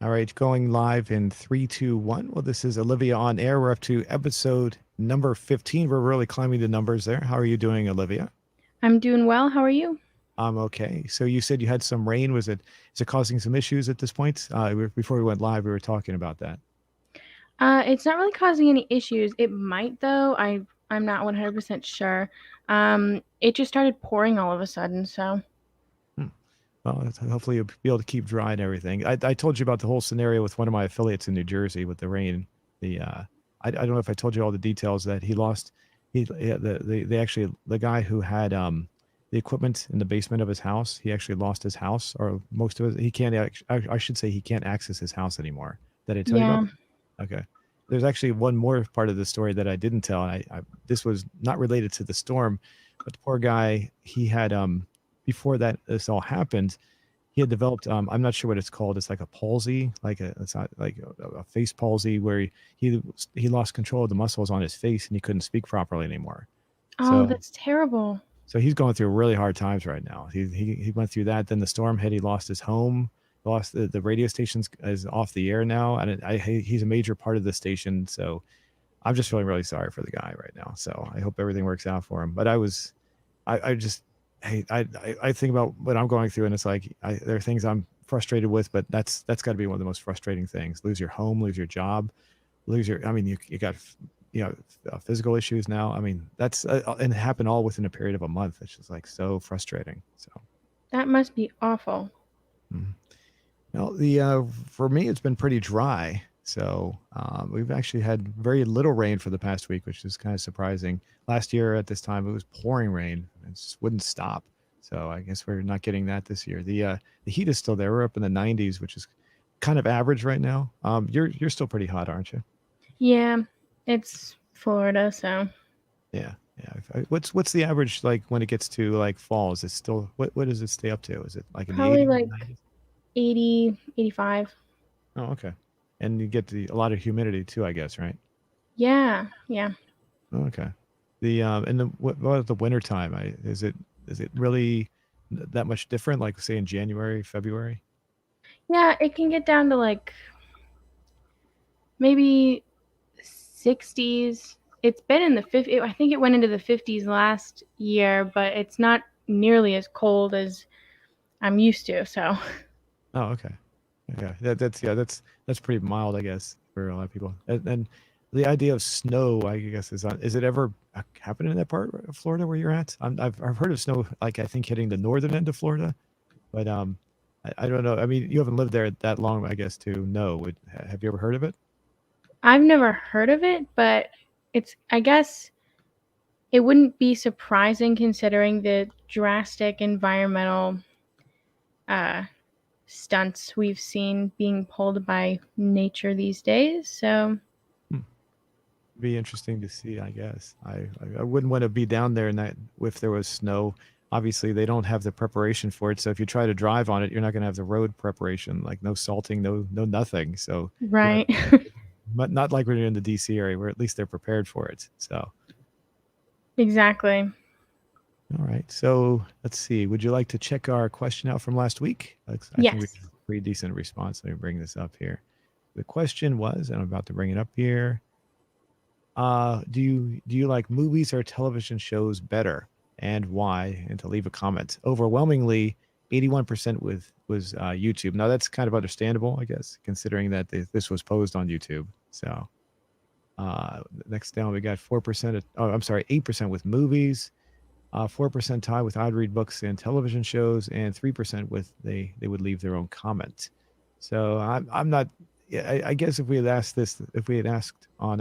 All right, going live in three, two, one. Well, this is Olivia on Air. We're up to episode number 15. We're really climbing the numbers there. How are you doing, Olivia? I'm doing well. How are you? I'm okay. So you said you had some rain. Is it causing some issues at this point? Before we went live, we were talking about that. It's not really causing any issues. It might though. I'm not 100% sure. It just started pouring all of a sudden, so Hmm. Well, hopefully you'll be able to keep dry and everything. I told you about the whole scenario with one of my affiliates in New Jersey with the rain. I don't know if I told you all the details that he lost. Yeah, they actually the guy who had the equipment in the basement of his house. He actually lost his house or most of it. He can't. I should say he can't access his house anymore. Did I tell you about yeah. that? Okay. There's actually one more part of the story that I didn't tell. This was not related to the storm, but the poor guy, he had before that this all happened, he had developed I'm not sure what it's called. It's like a palsy, it's not like a face palsy where he lost control of the muscles on his face and he couldn't speak properly anymore. Oh, So that's terrible. so he's going through really hard times right now. He went through that. Then the storm hit. He lost his home. Lost the radio stations is off the air now, and he's a major part of the station. So I'm just feeling really sorry for the guy right now. So I hope everything works out for him. But I just hey I think about what I'm going through, and it's like there are things I'm frustrated with, but that's got to be one of the most frustrating things. Lose your home, lose your job, lose your. I mean, you got physical issues now. I mean, that's and it happened all within a period of a month. It's just like so frustrating. So. That must be awful. Mhm. Well, the for me, it's been pretty dry. So we've actually had very little rain for the past week, which is kind of surprising. Last year at this time, it was pouring rain; it just wouldn't stop. So I guess we're not getting that this year. The heat is still there. We're up in the 90s, which is kind of average right now. You're still pretty hot, aren't you? Yeah, it's Florida, so Yeah, yeah. What's the average like when it gets to like fall? Is it still what does it stay up to? Is it like in the probably 80s, like 90s? 80, 85. Oh, okay. And you get a lot of humidity too, I guess, right? Yeah, yeah. Oh, okay. The and the what about the winter time? Is it really that much different? Like say in January, February? Yeah, it can get down to like maybe 60s. It's been in the 50s. I think it went into the 50s last year, but it's not nearly as cold as I'm used to. So, Oh, okay. Okay. That's pretty mild, I guess, for a lot of people. And the idea of snow, I guess, is it ever happening in that part of Florida where you're at? I've heard of snow, like I think hitting the northern end of Florida, but I don't know. I mean, you haven't lived there that long, I guess, to know. Have you ever heard of it? I've never heard of it, but I guess it wouldn't be surprising considering the drastic environmental uh, stunts we've seen being pulled by nature these days. So, Hmm. Be interesting to see, I guess. I wouldn't want to be down there in that if there was snow. Obviously, they don't have the preparation for it. So if you try to drive on it, you're not going to have the road preparation, like no salting, no nothing. So you know, right. but not like when you're in the DC area, where at least they're prepared for it. So Exactly. all right. So let's see. Would you like to check our question out from last week? I think we Yes. have a pretty decent response. Let me bring this up here. The question was, and I'm about to bring it up here. Do you like movies or television shows better, and why? And to leave a comment. Overwhelmingly, 81% was YouTube. Now that's kind of understandable, I guess, considering that this was posed on YouTube. So next down we got 4%. Oh, I'm sorry, 8% with movies. 4% tie with I'd read books and television shows, and 3% with they would leave their own comment. So I'm not. Yeah, I guess if we had asked on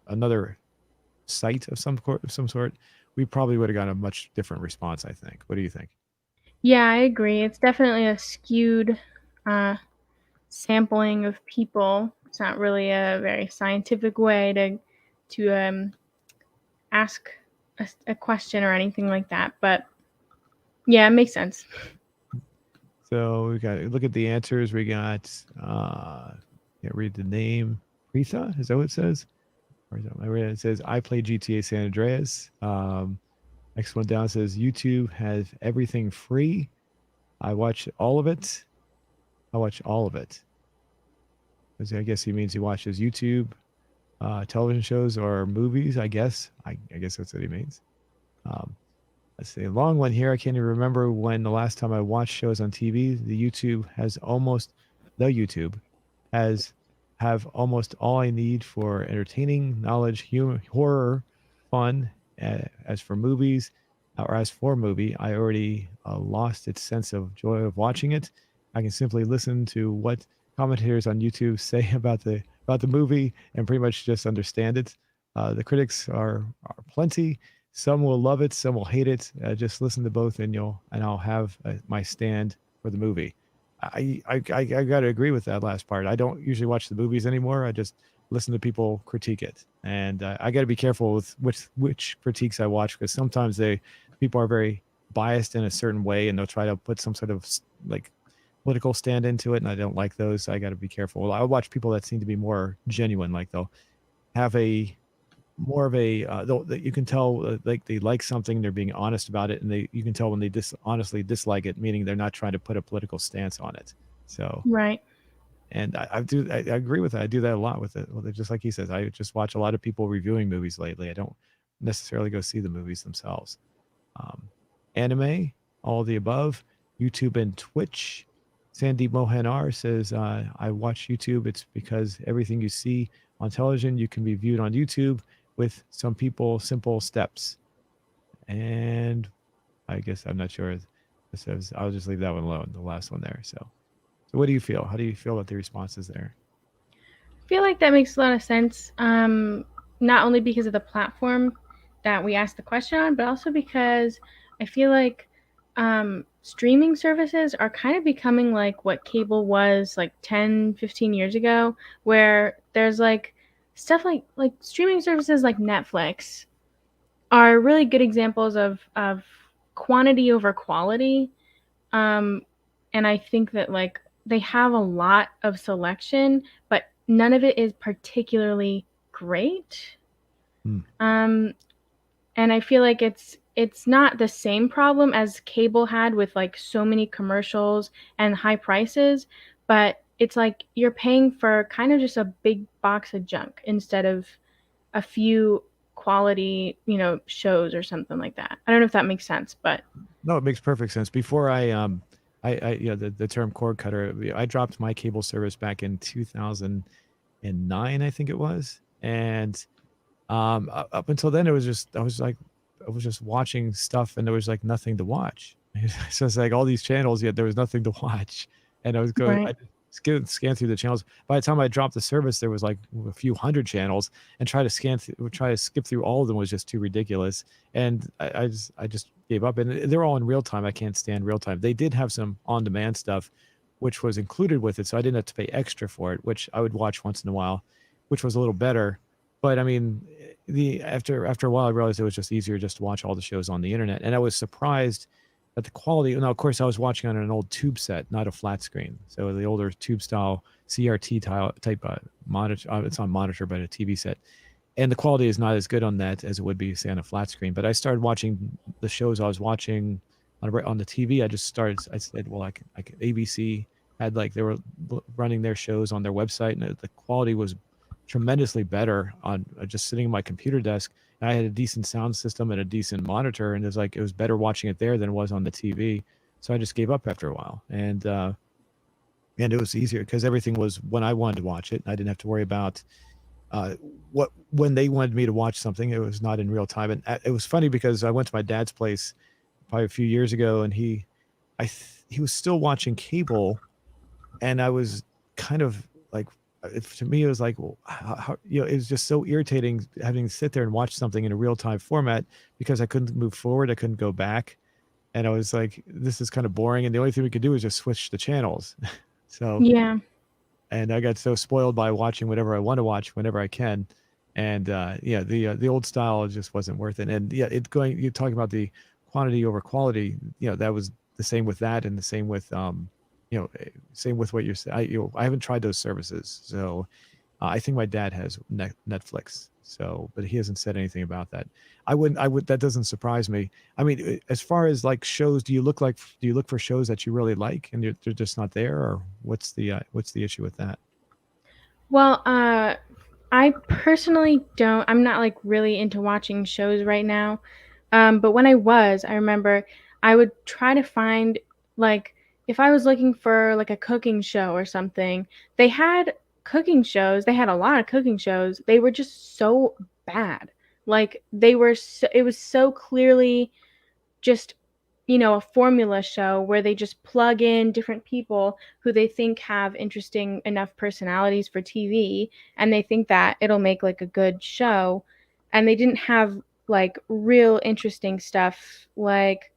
another site of some sort, we probably would have got a much different response. I think. What do you think? Yeah, I agree. It's definitely a skewed uh, sampling of people. It's not really a very scientific way to ask a question or anything like that. But yeah, it makes sense. So we got look at the answers. We got can't read the name. Pritha, is that what it says? Or is that I read it says I play GTA San Andreas. Next one down says YouTube has everything free. I watch all of it. I watch all of it. 'Cause I guess he means he watches YouTube, television shows or movies. I guess that's what he means. Um, let's see, a long one here. I can't even remember when the last time I watched shows on TV. The YouTube has have almost all I need for entertaining, knowledge, humor, horror, fun. As for movies, or as for movie, I already lost its sense of joy of watching it. I can simply listen to what commentators on YouTube say about the movie and pretty much just understand it. The critics are plenty. Some will love it, some will hate it. Just listen to both, and I'll have my stand for the movie. I got to agree with that last part. I don't usually watch the movies anymore. I just listen to people critique it, and I got to be careful with which critiques I watch, because sometimes people are very biased in a certain way, and they'll try to put some sort of like political stand into it, and I don't like those. So I got to be careful. I watch people that seem to be more genuine, like they'll have a more of a you can tell like they like something, they're being honest about it, and you can tell when they honestly dislike it, meaning they're not trying to put a political stance on it. So, Right. and I agree with that. I do that a lot with it. Just like he says, I just watch a lot of people reviewing movies lately. I don't necessarily go see the movies themselves. um, Anime, all the above, YouTube and Twitch. Sandeep Mohanar says, I watch YouTube. It's because everything you see on television, you can be viewed on YouTube with some people, simple steps. And I guess I'm not sure. It says, I'll just leave that one alone, the last one there. So what do you feel? How do you feel about the responses there? I feel like that makes a lot of sense. Not only because of the platform that we asked the question on, but also because I feel like streaming services are kind of becoming like what cable was like 10, 15 years ago, where there's like stuff like streaming services like Netflix are really good examples of quantity over quality. Um, and I think that like they have a lot of selection, but none of it is particularly great. Hmm. And I feel like it's not the same problem as cable had with like so many commercials and high prices, but it's like you're paying for kind of just a big box of junk instead of a few quality, shows or something like that. I don't know if that makes sense, but No, it makes perfect sense. Before the term cord cutter, I dropped my cable service back in 2009, I think it was. And up until then, it was just I was just watching stuff, and there was like nothing to watch. So it's like all these channels, yet there was nothing to watch. And I right. scan through the channels. By the time I dropped the service, there was like a few hundred channels, and try to skip through all of them was just too ridiculous. And I just gave up. And they're all in real time. I can't stand real time. They did have some on demand stuff, which was included with it, so I didn't have to pay extra for it, which I would watch once in a while, which was a little better. But I mean, the after a while, I realized it was just easier just to watch all the shows on the internet, and I was surprised at the quality. Now, of course, I was watching on an old tube set, not a flat screen, so the older tube style CRT type monitor. It's on monitor, but a TV set, and the quality is not as good on that as it would be, say, on a flat screen. But I started watching the shows I was watching on the TV. I said, well, I can ABC had like they were running their shows on their website, and the quality was tremendously better on just sitting at my computer desk. And I had a decent sound system and a decent monitor, and it was better watching it there than it was on the TV. So I just gave up after a while, and it was easier because everything was when I wanted to watch it. I didn't have to worry about what when they wanted me to watch something. It was not in real time, and it was funny because I went to my dad's place probably a few years ago, and he was still watching cable, and I was kind of like, to me, it was like, well, it was just so irritating having to sit there and watch something in a real time format because I couldn't move forward, I couldn't go back, and I was like, this is kind of boring. And the only thing we could do is just switch the channels. So, Yeah. and I got so spoiled by watching whatever I want to watch whenever I can, and yeah, the old style just wasn't worth it. And yeah, you're talking about the quantity over quality. That was the same with that, and the same with same with what you're saying. I haven't tried those services, so I think my dad has Netflix. So, but he hasn't said anything about that. I would. That doesn't surprise me. I mean, as far as like shows, do you look for shows that you really like and they're just not there, or what's the issue with that? Well, I personally don't. I'm not like really into watching shows right now. But when I was, I remember I would try to find like if I was looking for like a cooking show or something, they had cooking shows. They had a lot of cooking shows. They were just so bad. Like they were so, it was so clearly just a formula show where they just plug in different people who they think have interesting enough personalities for TV, and they think that it'll make like a good show, and they didn't have like real interesting stuff like,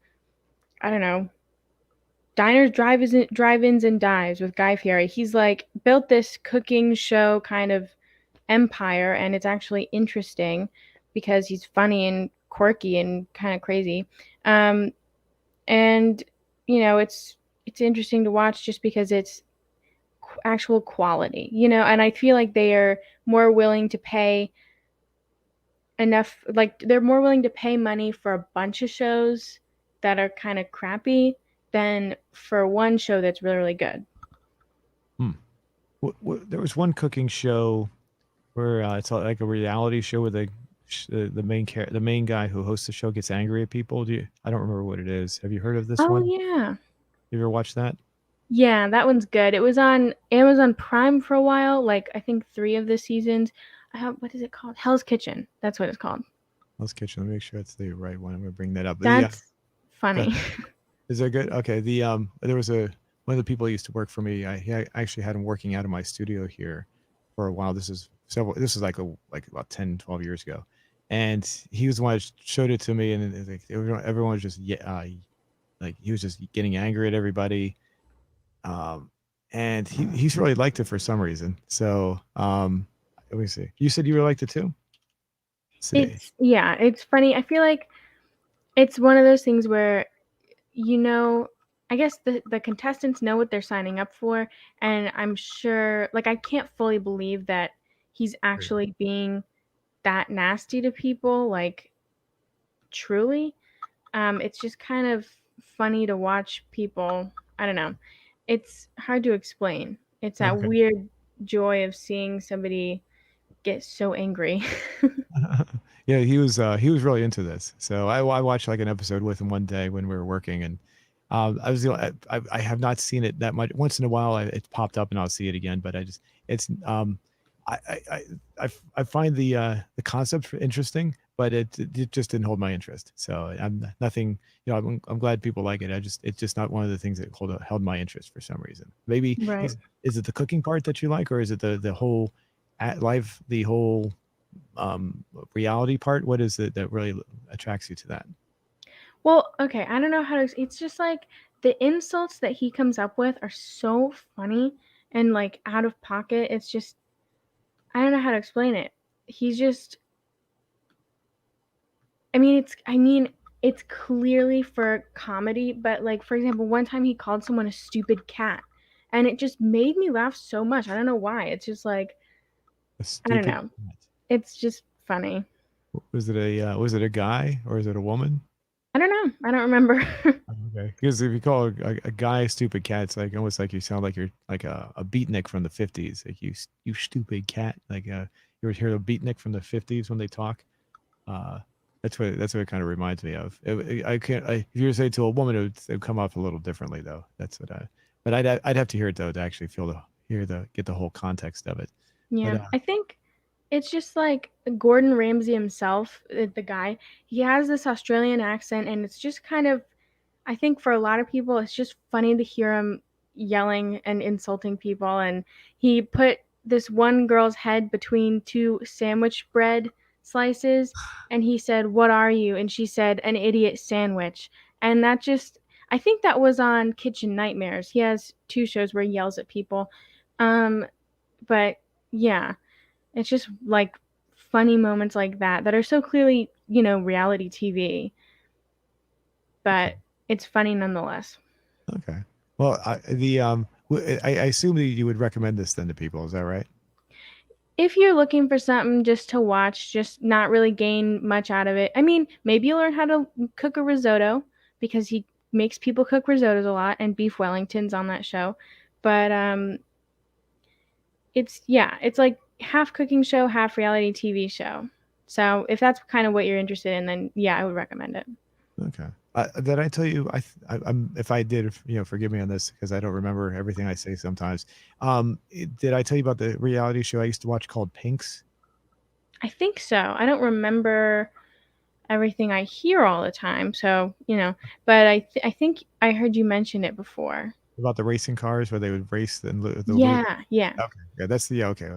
I don't know, diners, drive-ins and dives with Guy Fieri. He's like built this cooking show kind of empire, and it's actually interesting because he's funny and quirky and kind of crazy. um and it's interesting to watch just because it's actual quality, and I feel like they are more willing to pay enough, like they're more willing to pay money for a bunch of shows that are kind of crappy than for one show that's really, really good. Hmm. There was one cooking show where it's like a reality show where the main guy who hosts the show gets angry at people. I don't remember what it is. Have you heard of this Oh one? yeah. You ever watched that? Yeah, that one's good. It was on Amazon Prime for a while, like I think 3 of the seasons. What is it called? Hell's Kitchen. That's what it's called. Hell's Kitchen. Let me make sure it's the right one. I'm gonna bring that up. That's Go funny. Is that good? Okay. There was one of the people who used to work for me. I actually had him working out of my studio here for a while. This is like about 10, 12 years ago. And he was the one that showed it to me, and it's like everyone was just like he was just getting angry at everybody. Um and he's really liked it for some reason. So let me see. You said you really liked it too? See. It's funny. I feel like it's one of those things where, you know, I guess the contestants know what they're signing up for, and I'm sure, like, I can't fully believe that he's actually being that nasty to people, like, truly. It's just kind of funny to watch people. I don't know. It's hard to explain. It's that Okay. weird joy of seeing somebody get so angry. Yeah, he was really into this. So I watched like an episode with him one day when we were working, and I was I have not seen it that much. Once in a while, it's popped up and I'll see it again. But it's I I I I find the concept interesting, but it just didn't hold my interest. So I'm nothing. I'm glad people like it. It's just not one of the things that held my interest for some reason. Maybe Right. is it the cooking part that you like, or is it the whole at life the whole reality part? What is it that really attracts you to that? Well, okay, I don't know how to. It's just like the insults that he comes up with are so funny and like out of pocket. It's just, I don't know how to explain it. He's just, it's clearly for comedy, but like for example, one time he called someone a stupid cat, and it just made me laugh so much. I don't know why. It's just like, A I don't stupid know. cat. It's just funny. Was it a guy or is it a woman? I don't know. I don't remember. Okay. Because if you call a guy a stupid cat, it's like almost like you sound like you're like a beatnik from the 50s. Like you stupid cat. Like you ever hear a beatnik from the 50s when they talk? Uh that's what it kind of reminds me of. I can't if you were to say it to a woman, it would come off a little differently though. That's what I but I'd have to hear it though to actually get the whole context of it. But Yeah, I think it's just like Gordon Ramsay himself, the guy. He has this Australian accent, and it's just kind of, I think for a lot of people, it's just funny to hear him yelling and insulting people. And he put this one girl's head between two sandwich bread slices, and he said, "What are you?" And she said, "An idiot sandwich." And that just, I think that was on Kitchen Nightmares. He has two shows where he yells at people. Um, but yeah, it's just like funny moments like that that are so clearly, reality TV, okay. but it's funny nonetheless. Okay. Well, I assume that you would recommend this then to people. Is that right? If you're looking for something just to watch, just not really gain much out of it, I mean, maybe you'll learn how to cook a risotto because he makes people cook risottos a lot, and beef Wellington's on that show. But it's like half cooking show, half reality TV show. So if that's kind of what you're interested in, then yeah, I would recommend it. Okay. Did I tell you? I'm if I did, forgive me on this because I don't remember everything I say sometimes. Did I tell you about the reality show I used to watch called Pinks? I think so. I don't remember everything I hear all the time, so but I think I heard you mention it before. About the racing cars where they would race and the Yeah, yeah. okay, yeah, okay.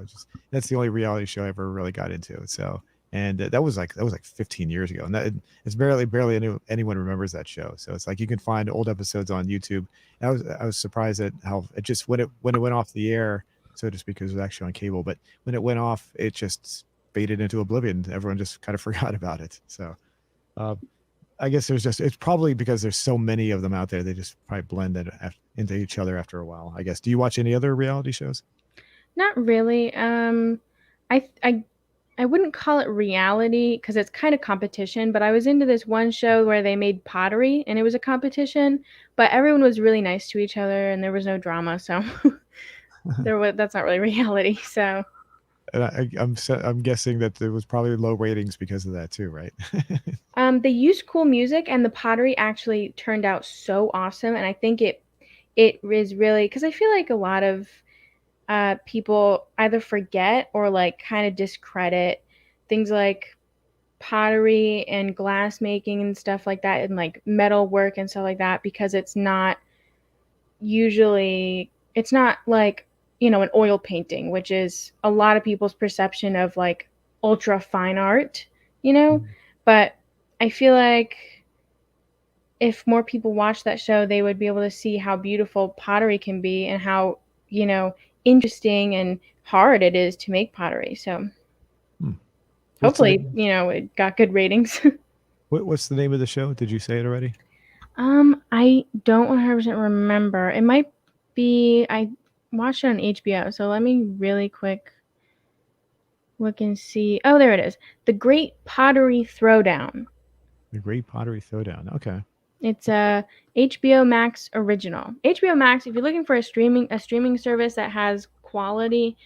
That's the only reality show I ever really got into. So, and that was like 15 years ago, and it's barely anyone remembers that show. So it's like you can find old episodes on YouTube. And I was surprised at how it just when it went off the air, so to speak, because it was actually on cable. But when it went off, it just faded into oblivion. Everyone just kind of forgot about it. So, uh, I guess it's probably because there's so many of them out there. They just probably blend into each other after a while. I guess. Do you watch any other reality shows? Not really. I I I wouldn't call it reality because it's kind of competition, but I was into this one show where they made pottery and it was a competition, but everyone was really nice to each other and there was no drama, so that's not really reality. So And I'm guessing that there was probably low ratings because of that too, right? they used cool music and the pottery actually turned out so awesome, and I think it is really because I feel like a lot of people either forget or like kind of discredit things like pottery and glass making and stuff like that and like metal work and stuff like that because it's not like an oil painting, which is a lot of people's perception of like ultra fine art, you know Mhm. but I feel like if more people watch that show, they would be able to see how beautiful pottery can be and how interesting and hard it is to make pottery. So Hmm. What's the hopefully, name? it got good ratings. What's the name of the show? Did you say it already? I don't 100% remember. It might be I watched it on HBO. So let me really quick look and see. Oh, there it is. The Great Pottery Throwdown. The Great Pottery Throwdown. Okay. It's a HBO Max original. HBO Max, if you're looking for a streaming service that has quality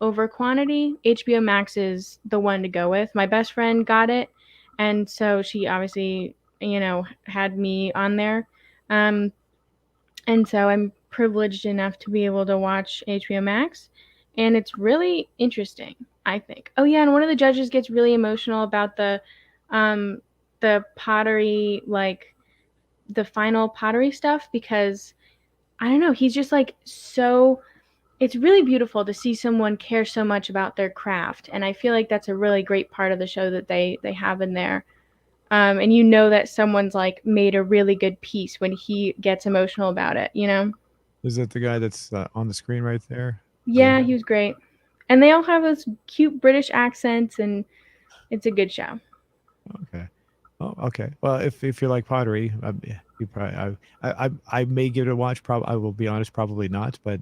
over quantity, HBO Max is the one to go with. My best friend got it, and so she obviously, had me on there. Um, and so I'm privileged enough to be able to watch HBO Max, and it's really interesting, I think. Oh yeah, and one of the judges gets really emotional about um the pottery, like the final pottery stuff, because I don't know, he's just like so it's really beautiful to see someone care so much about their craft, and I feel like that's a really great part of the show that they have in there. And that someone's like made a really good piece when he gets emotional about it. Is it the guy that's on the screen right there? Yeah, The he was great. And they all have those cute British accents, and it's a good show. okay. Oh, okay. Well, if you like pottery, yeah, you probably I may give it a watch. Probably I will be honest, probably not. But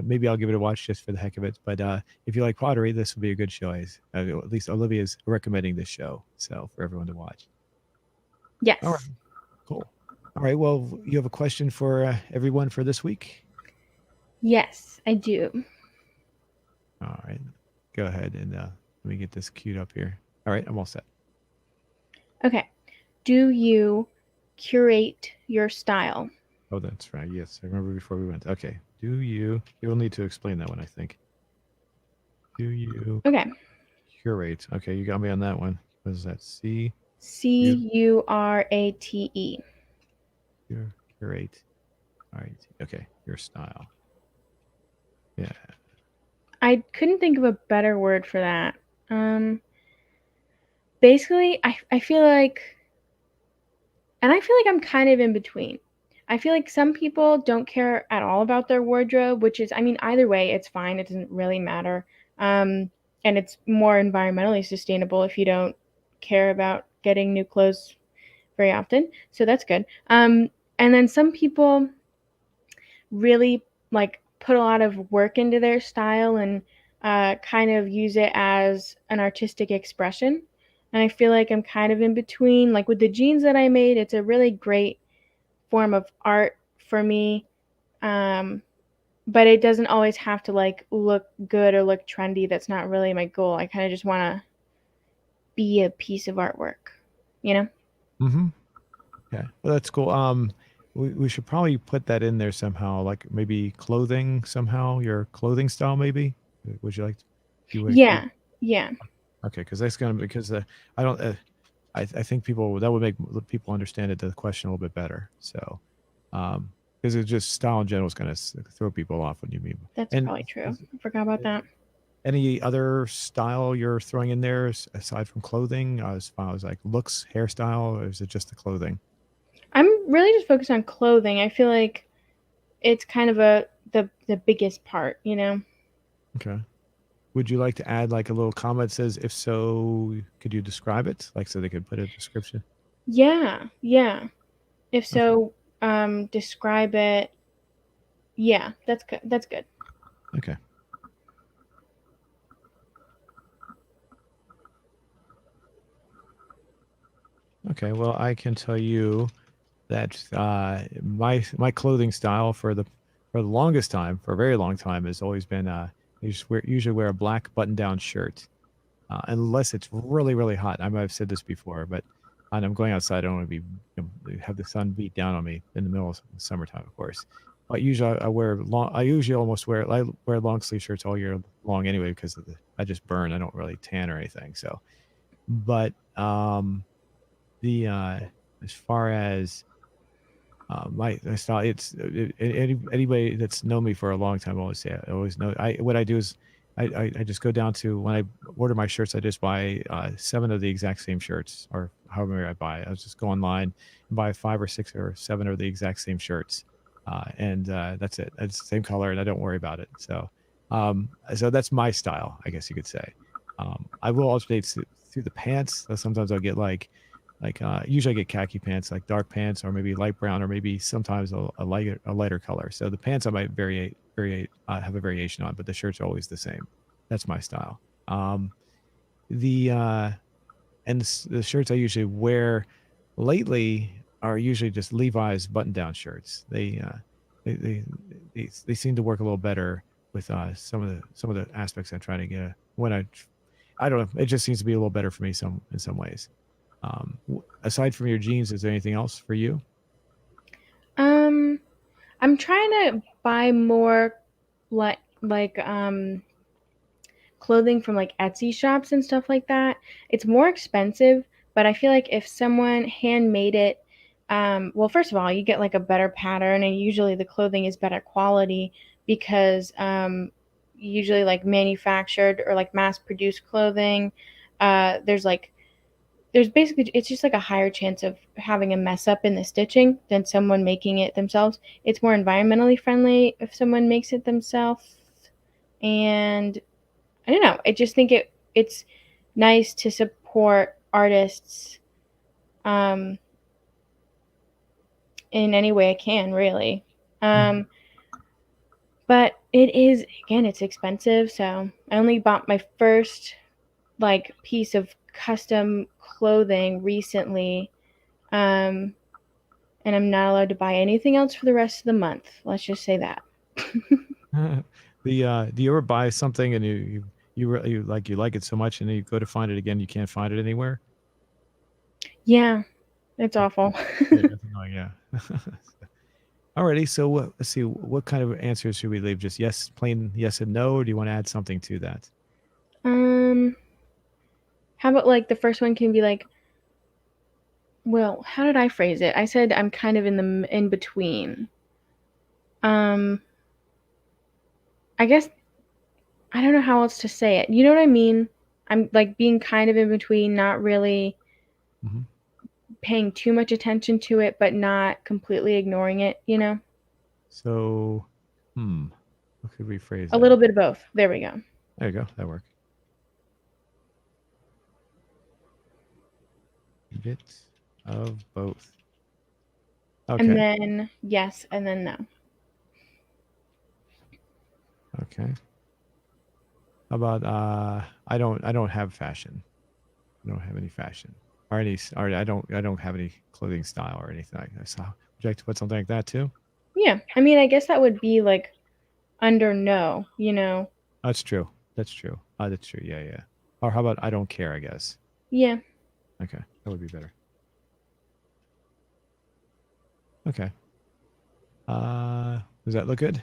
maybe I'll give it a watch just for the heck of it. But if you like pottery, this will be a good show. At least Olivia's recommending this show, so for everyone to watch. All right, Yes. cool. All right. Well, you have a question for everyone for this week. Yes, I do. All right. Go ahead and let me get this queued up here. All right, I'm all set. Okay. Do you curate your style? Oh, that's right. Yes, I remember before we went. Okay. You'll need to explain that one, I think. Do you Okay. curate? Okay, you got me on that one. What is that? You Curate. curate. All right. Okay, your style. Yeah. I couldn't think of a better word for that. Um, Basically, I feel like, and I feel like I'm kind of in between. I feel like some people don't care at all about their wardrobe, which is, I mean, either way, it's fine. It doesn't really matter. And it's more environmentally sustainable if you don't care about getting new clothes very often. So that's good. And then some people really like put a lot of work into their style and kind of use it as an artistic expression. And I feel like I'm kind of in between. Like with the jeans that I made, it's a really great form of art for me. Um, but it doesn't always have to like look good or look trendy. That's not really my goal. I kind of just want to be a piece of artwork, you know? Mm-hmm. Yeah, well, that's cool. We should probably put that in there somehow, like maybe clothing somehow, your clothing style maybe. Would you like you would you Yeah. Yeah. okay, because that's gonna because I don't I think people that would make people understand it the question a little bit better. So, because it's just style in general is gonna throw people off when you mean. That's And probably true. I forgot about that. any other style you're throwing in there aside from clothing, as far as like looks, hairstyle, or is it just the clothing? I'm really just focused on clothing. I feel like it's kind of the biggest part, you know? Okay. Would you like to add like a little comment that says, if so, could you describe it? Like so they could put a description. Yeah. Yeah. If Okay. so, describe it. Yeah, that's good. That's good. Okay. Okay. Well, I can tell you that my clothing style for the longest time, for a very long time, has always been usually wear a black button down shirt, unless it's really really hot. I might have said this before, but and I'm going outside. I don't want to be have the sun beat down on me in the middle of the summertime, of course. But usually I wear long. I usually almost wear long sleeve shirts all year long anyway because of I just burn. I don't really tan or anything. So, but the as far as my style, anybody that's known me for a long time always say I always know. I what I do is I just go down to when I order my shirts, I just buy 7 of the exact same shirts or however many I buy. I just go online and buy 5 or 6 or 7 of the exact same shirts, and that's it. It's the same color, and I don't worry about it. So that's my style, I guess you could say. I will alternate through the pants. Sometimes I'll get usually I get khaki pants, like dark pants, or maybe light brown, or maybe sometimes a lighter color. So the pants I might variate have a variation on, but the shirts are always the same. That's my style. The the shirts I usually wear lately are usually just Levi's button-down shirts. They, they they seem to work a little better with some of the aspects I'm trying to get when I don't know. It just seems to be a little better for me some in some ways. Aside from your jeans, is there anything else for you? Um, I'm trying to buy more like clothing from like Etsy shops and stuff like that. It's more expensive, but I feel like if someone handmade it, well, first of all, you get like a better pattern, and usually the clothing is better quality because usually like manufactured or like mass produced clothing, there's like there's basically it's just like a higher chance of having a mess up in the stitching than someone making it themselves. It's more environmentally friendly if someone makes it themselves, and I don't know. I just think it's nice to support artists um, in any way I can, really. Mhm. Um, but it is again, it's expensive. So I only bought my first like piece of custom clothing recently, um, and I'm not allowed to buy anything else for the rest of the month. Let's just say that. The do you ever buy something and you like it so much and then you go to find it again, you can't find it anywhere? Yeah, it's awful. Yeah, that's annoying. Yeah. Alrighty, so let's see. What kind of answers should we leave? Just yes, plain yes and no, or do you want to add something to that? um, how about like the first one can be like, well, how did I phrase it? I said I'm kind of in the in between. Um, I guess I don't know how else to say it. You know what I mean? I'm like being kind of in between, not really Hmm. paying too much attention to it, but not completely ignoring it, you know? So, how could we phrase A that? little bit of both. There we go. There you go. That worked. Bit of both. And Okay. then yes, and then no. Okay. How about I don't have fashion. I don't have any fashion or or I don't have any clothing style or anything like that. So would you like to put something like that too? Yeah. I mean, I guess that would be like under no, you know. That's true. That's true. That's true. Yeah, yeah. Or how about I don't care, I guess. Yeah. Okay. That would be better. Okay. Does that look good?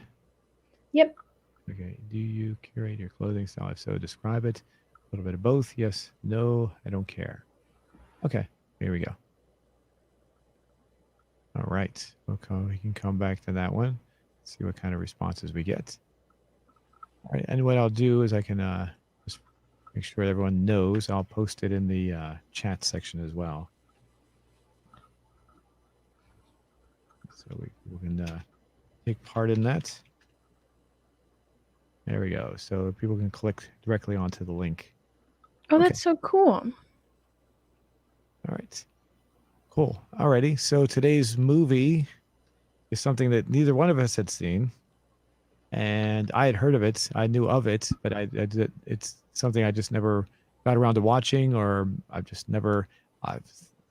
Yep. Okay. Do you curate your clothing style? If so, describe it. A little bit of both. Yes. No. I don't care. Okay. Here we go. All right. Okay. We can come back to that one. See what kind of responses we get. All right. And what I'll do is I can just make sure everyone knows. I'll post it in the chat section as well. So we can take part in that. There we go. So people can click directly onto the link. Oh, Okay. that's so cool. All right. Cool. Alrighty. So today's movie is something that neither one of us had seen, and I had heard of it. I knew of it, but it's something I just never got around to watching, or I've just never. I've,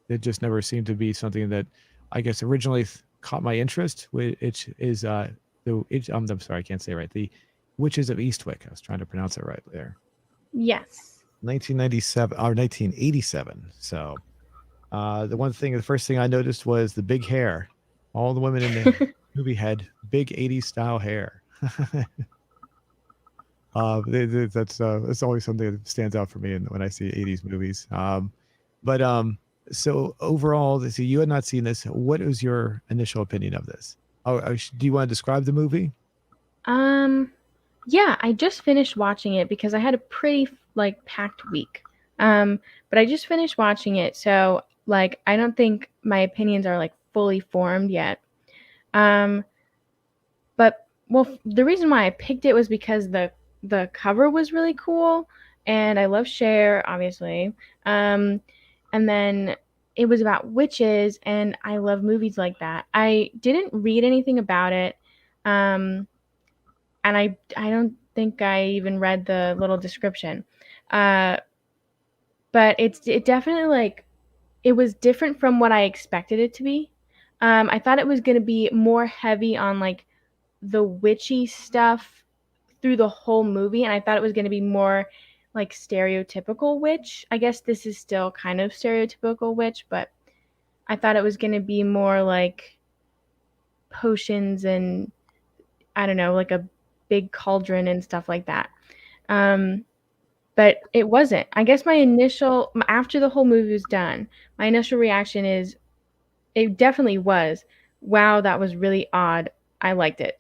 it just never seemed to be something that I guess originally caught my interest. Which is I'm sorry, I can't say it right. The Witches of Eastwick. I was trying to pronounce it right there. Yes. 1997 or 1987. So the first thing I noticed was the big hair. All the women in the movie had big 80s style hair. That's always something that stands out for me when I see 80s movies. But so overall, so you had not seen this. What was your initial opinion of this? Oh, do you want to describe the movie? Yeah, I just finished watching it because I had a pretty like packed week. But I just finished watching it, so like I don't think my opinions are like fully formed yet. Um, but well, the reason why I picked it was because the cover was really cool, and I love Cher, obviously. Um, and then it was about witches, and I love movies like that. I didn't read anything about it. Um, and I don't think I even read the little description. Uh, but it definitely like it was different from what I expected it to be. I thought it was going to be more heavy on like the witchy stuff through the whole movie, and I thought it was going to be more like stereotypical witch. I guess this is still kind of stereotypical witch, but I thought it was going to be more like potions and I don't know, like a big cauldron and stuff like that. Um, but it wasn't. I guess my initial after the whole movie was done, my initial reaction is it definitely was. Wow, that was really odd. I liked it.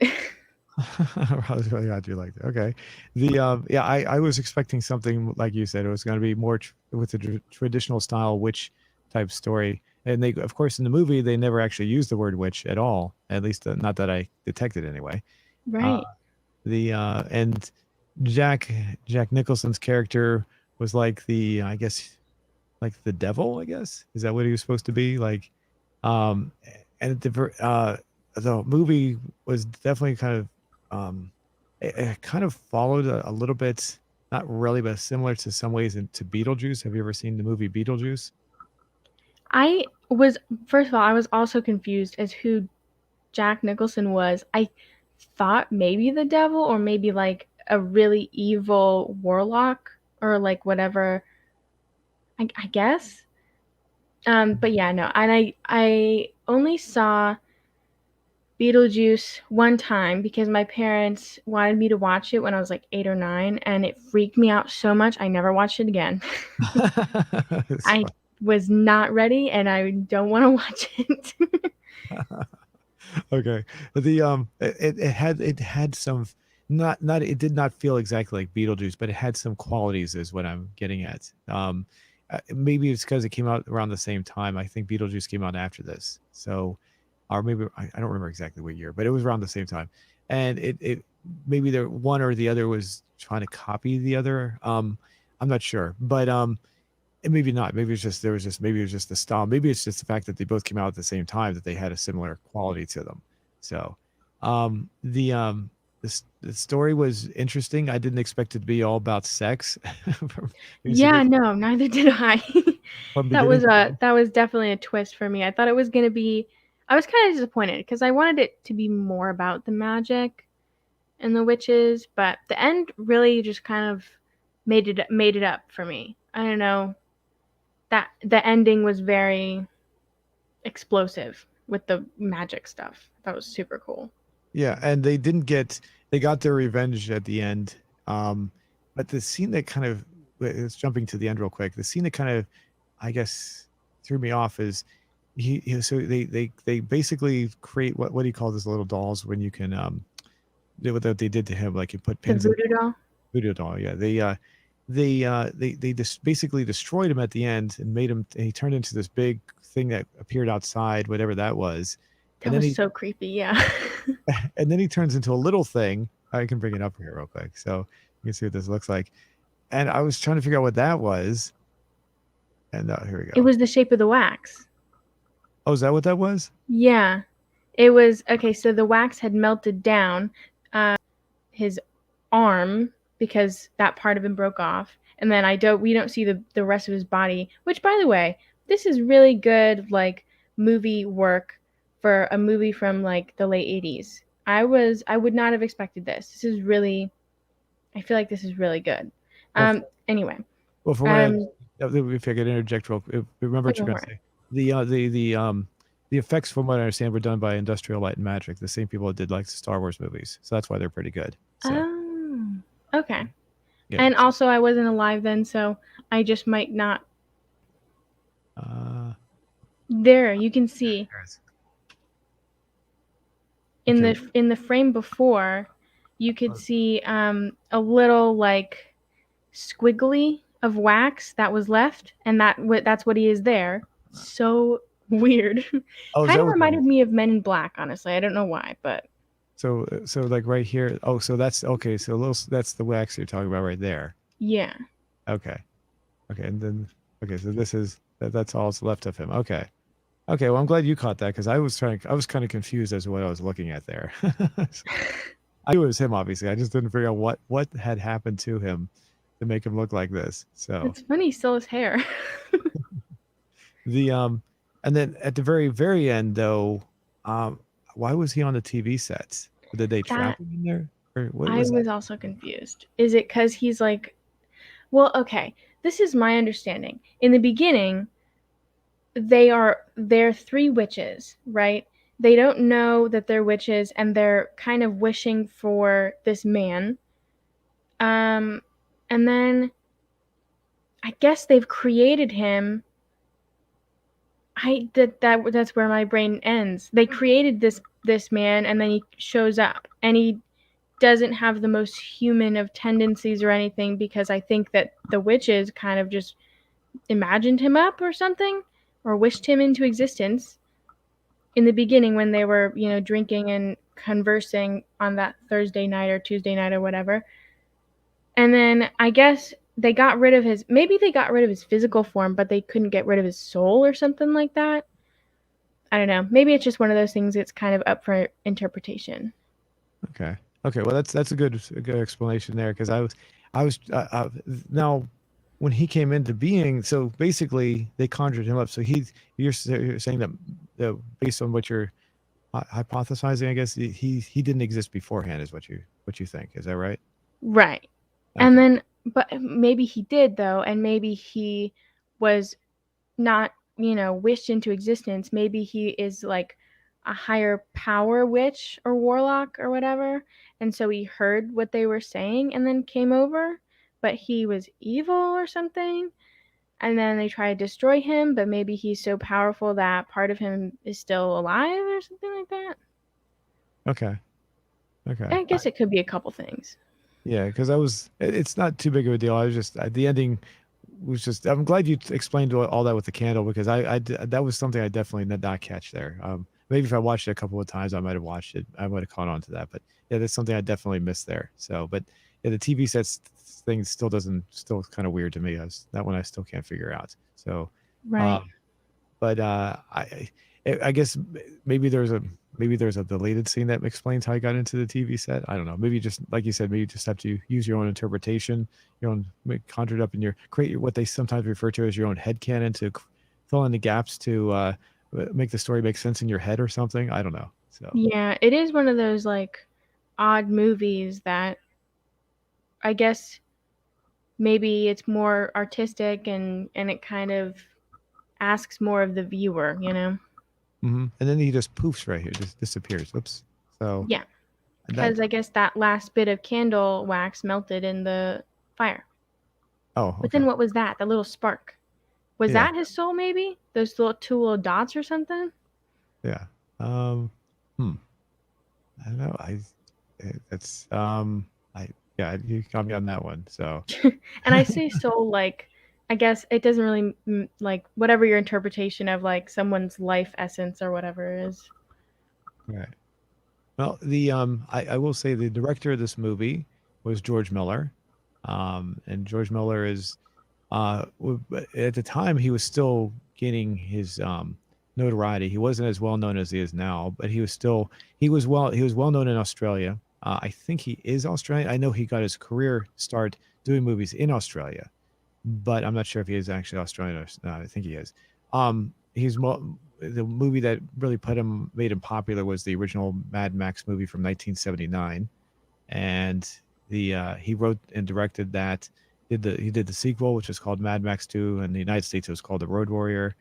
I was really glad you liked it. Okay. Yeah, I was expecting something like you said. It was going to be more with the traditional style witch type story. And they, of course, in the movie, they never actually used the word witch at all. At least not that I detected anyway. Uh, Right. and Jack Jack Nicholson's character was like I guess like the devil. I guess is that what he was supposed to be like? Um, and the movie was definitely kind of it kind of followed a little bit, not really, but similar to some ways into Beetlejuice. Have you ever seen the movie Beetlejuice? I was first of all, I was also confused as who Jack Nicholson was. I thought maybe the devil or maybe like a really evil warlock or like whatever. I guess. But yeah, no. And I only saw Beetlejuice one time because my parents wanted me to watch it when I was like 8 or 9 and it freaked me out so much I never watched it again. It's I was not ready and I don't want to watch it. fun. Okay. It had some not it did not feel exactly like Beetlejuice, but it had some qualities is what I'm getting at. Maybe it's because it came out around the same time. I think Beetlejuice came out after this. So or maybe I don't remember exactly what year, but it was around the same time. And it maybe the one or the other was trying to copy the other. I'm not sure. But and maybe not. Maybe it's just maybe it was just the style. Maybe it's just the fact that they both came out at the same time that they had a similar quality to them. So, the story was interesting. I didn't expect it to be all about sex Yeah, basically no, neither did I. from That beginning was to a end. that was definitely a twist for me. I thought it was going to be I was kind of disappointed because I wanted it to be more about the magic in the Witches, but the end really just kind of made it up for me. I don't know, that the ending was very explosive with the magic stuff. That was super cool. Yeah, and they got their revenge at the end. But the scene that kind of, it's jumping to the end real quick. The scene that kind of, I guess, threw me off is so they basically create what do you call those little dolls when you can do what they did to him, like you put The pins in voodoo doll. voodoo doll. Yeah, they just basically destroyed him at the end and made him. And he turned into this big thing that appeared outside, whatever that was. That was so creepy. Yeah. And then he turns into a little thing. I can bring it up here real quick so you can see what this looks like. And I was trying to figure out what that was. And here we go. It was the shape of the wax. Oh, is that what that was? Yeah. It was, okay, so the wax had melted down his arm because that part of him broke off. And then we don't see the rest of his body, which, by the way, this is really good, like, movie work for a movie from, like, the late 80s. I would not have expected this. This is really, I feel like this is really good. Anyway. Well, for what if I could interject remember what you're going to say. The effects, from what I understand, were done by Industrial Light and Magic, the same people that did like the Star Wars movies. So that's why they're pretty good. So. Oh, okay. Yeah. And also, I wasn't alive then, so I just might not. There, you can see. In the frame before, you could see a little like squiggly of wax that was left, and that's what he is there. So weird. Kind of reminded me of Men in Black, honestly. I don't know why, but so like right here. Oh, so that's okay. So that's the wax you're talking about right there. Yeah. Okay, and then so that's all that's left of him. Okay, well, I'm glad you caught that because I was kind of confused as to what I was looking at there. I knew it was him, obviously. I just didn't figure out what had happened to him to make him look like this. So it's funny, still his hair. And then at the very, very end, though, why was he on the TV sets? Did they trap him in there? Or what I was also confused. Is it because he's like, well, okay, this is my understanding. In the beginning, they're 3 witches, right? They don't know that they're witches, and they're kind of wishing for this man. And then I guess they've created him. That's where my brain ends. They created this man, and then he shows up, and he doesn't have the most human of tendencies or anything, because I think that the witches kind of just imagined him up or something, or wished him into existence in the beginning when they were, drinking and conversing on that Thursday night or Tuesday night or whatever. And then I guess they got rid of his physical form, but they couldn't get rid of his soul or something like that. I don't know. Maybe it's just one of those things that's kind of up for interpretation. Okay. Well, that's a good explanation there, because I was now when he came into being. So basically, they conjured him up. So you're saying that based on what you're hypothesizing, I guess he didn't exist beforehand, is what you think. Is that right? Right. Okay. And then, but maybe he did, though, and maybe he was not, wished into existence. Maybe he is like a higher power witch or warlock or whatever, and so he heard what they were saying and then came over, but he was evil or something, and then they try to destroy him, but maybe he's so powerful that part of him is still alive or something like that. Okay. I guess it could be a couple things. Yeah, because it's not too big of a deal. I was just, the ending was just, I'm glad you explained all that with the candle, because that was something I definitely did not catch there. Maybe if I watched it a couple of times, I might have watched it. I might have caught on to that. But yeah, that's something I definitely missed there. So, but yeah, the TV sets thing still kind of weird to me. That one I still can't figure out. So, right. But I guess maybe there's a deleted scene that explains how he got into the TV set. I don't know. Maybe just like you said, maybe you just have to use your own interpretation, your own conjured up in create what they sometimes refer to as your own headcanon to fill in the gaps to make the story make sense in your head or something. I don't know. So yeah, it is one of those like odd movies that I guess maybe it's more artistic and it kind of asks more of the viewer, you know? And then he just poofs right here, just disappears. Oops. So Yeah, that. because I guess that last bit of candle wax melted in the fire. Oh, But okay. then what was that? The little spark. Was Yeah, that his soul maybe? Those little two little dots or something? yeah. Hmm. I don't know. That's I yeah. You caught me on that one. So And I say soul like I guess it doesn't really like whatever your interpretation of like someone's life essence or whatever is. right. Well, I will say the director of this movie was George Miller, and George Miller is at the time he was still gaining his notoriety. He wasn't as well known as he is now, but he was well known in Australia. I think he is Australian. I know he got his career start doing movies in Australia, but I'm not sure if he is actually Australian or no, I think he is. The movie that really made him popular was the original Mad Max movie from 1979, and he wrote and directed that. He did the sequel, which was called Mad Max 2, and in the United States it was called The Road Warrior.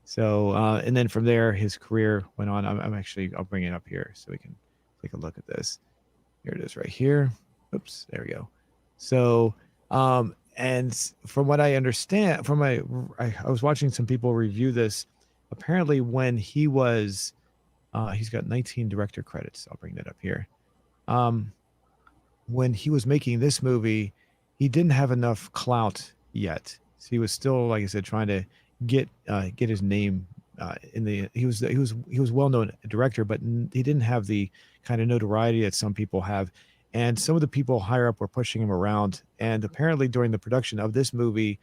So and then from there his career went on. I'll bring it up here so we can take a look at this. Here it is right here. Oops, there we go. So, and from what I understand, I was watching some people review this. Apparently, when he's got 19 director credits. I'll bring that up here. Um, when he was making this movie, he didn't have enough clout yet. So he was still, like I said, trying to get his name in the. He was well known director, but he didn't have the kind of notoriety that some people have. And some of the people higher up were pushing him around. And apparently, during the production of this movie,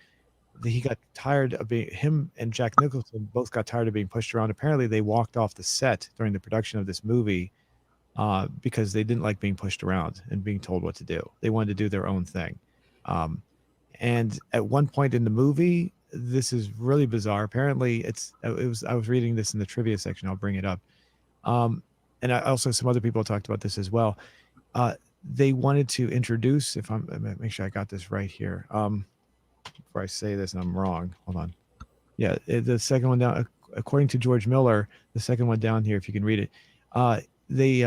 he got tired of being him and Jack Nicholson both got tired of being pushed around. Apparently, they walked off the set during the production of this movie because they didn't like being pushed around and being told what to do. They wanted to do their own thing. Um, and at one point in the movie, this is really bizarre. Apparently, I was reading this in the trivia section. I'll bring it up. And also some other people talked about this as well. They wanted to introduce, if make sure I got this right here. Before I say this and I'm wrong, hold on. Yeah, the second one down, according to George Miller, the second one down here, if you can read it, they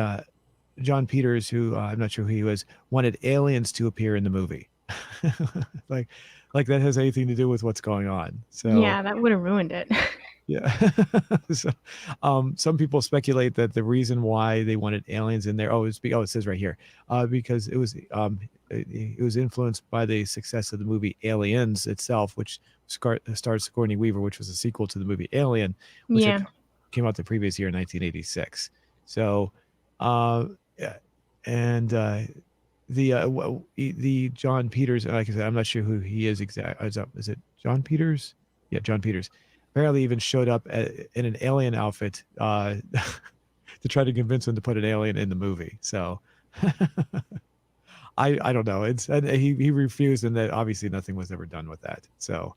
John Peters, who I'm not sure who he was, wanted aliens to appear in the movie, like like that has anything to do with what's going on. So Yeah, that would have ruined it. yeah. So, some people speculate that the reason why they wanted aliens in there, it says right here, because it was influenced by the success of the movie Aliens itself, which starred Sigourney Weaver, which was a sequel to the movie Alien, which Yeah. came out the previous year in 1986. So, uh, yeah, and the John Peters, like I said, I'm not sure who he is exactly. Is it John Peters? Yeah, John Peters. Apparently, even showed up in an alien outfit to try to convince him to put an alien in the movie. So I don't know. And he refused, and that obviously nothing was ever done with that. So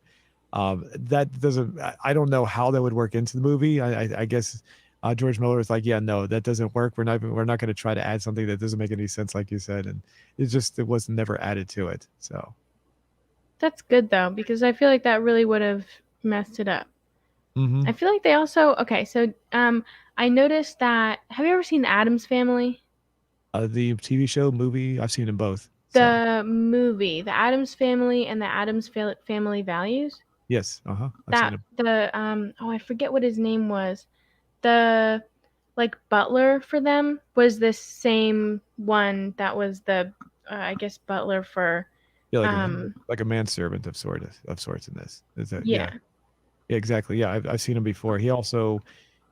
that doesn't. I don't know how that would work into the movie. I guess George Miller was like, yeah, no, that doesn't work. We're not going to try to add something that doesn't make any sense, like you said, and it was never added to it. So That's good though, because I feel like that really would have messed it up. hmm I feel like they also okay, so I noticed that have you ever seen the Addams Family? the TV show, movie, I've seen them both. So The movie, The Addams Family and The Addams Family Values? yes, I've seen That them. the oh, I forget what his name was. The like butler for them was the same one that was the I guess butler for Yeah, um like a manservant of sorts in this. Is that yeah. yeah. Yeah, exactly. Yeah, I've seen him before. He also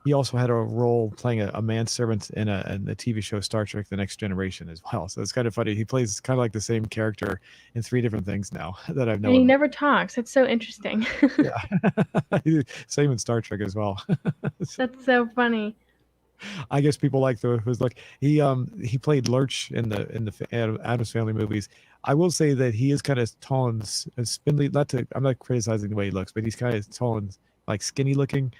had a role playing a manservant in the TV show Star Trek: The Next Generation as well. So it's kind of funny. He plays kind of like the same character in three different things now that I And know he him. never talks. That's so interesting. Yeah, same in Star Trek as well. So That's so funny. I guess people like the was like he played Lurch in the Addams Family movies. I will say that he is kind of tall and spindly. I'm not criticizing the way he looks, but he's kind of tall and like skinny looking.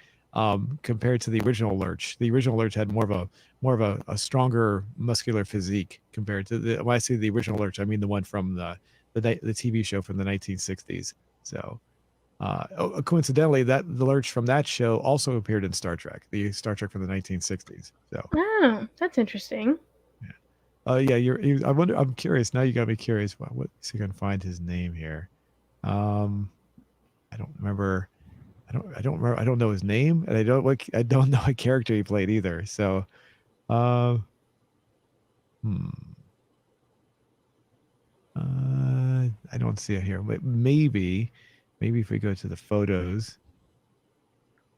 compared to the original Lurch. The original Lurch had more of a stronger muscular physique compared to the. When I say the original Lurch, I mean the one from the TV show from the 1960s. So coincidentally, that the Lurch from that show also appeared in Star Trek, the Star Trek from the 1960s. So Oh, that's interesting. yeah, I wonder. I'm curious now. You got me curious. What see if I can find his name here. Um, I don't remember. I don't remember. I don't know his name, and I don't know what character he played either. So, uh, hmm, I don't see it here. But maybe if we go to the photos,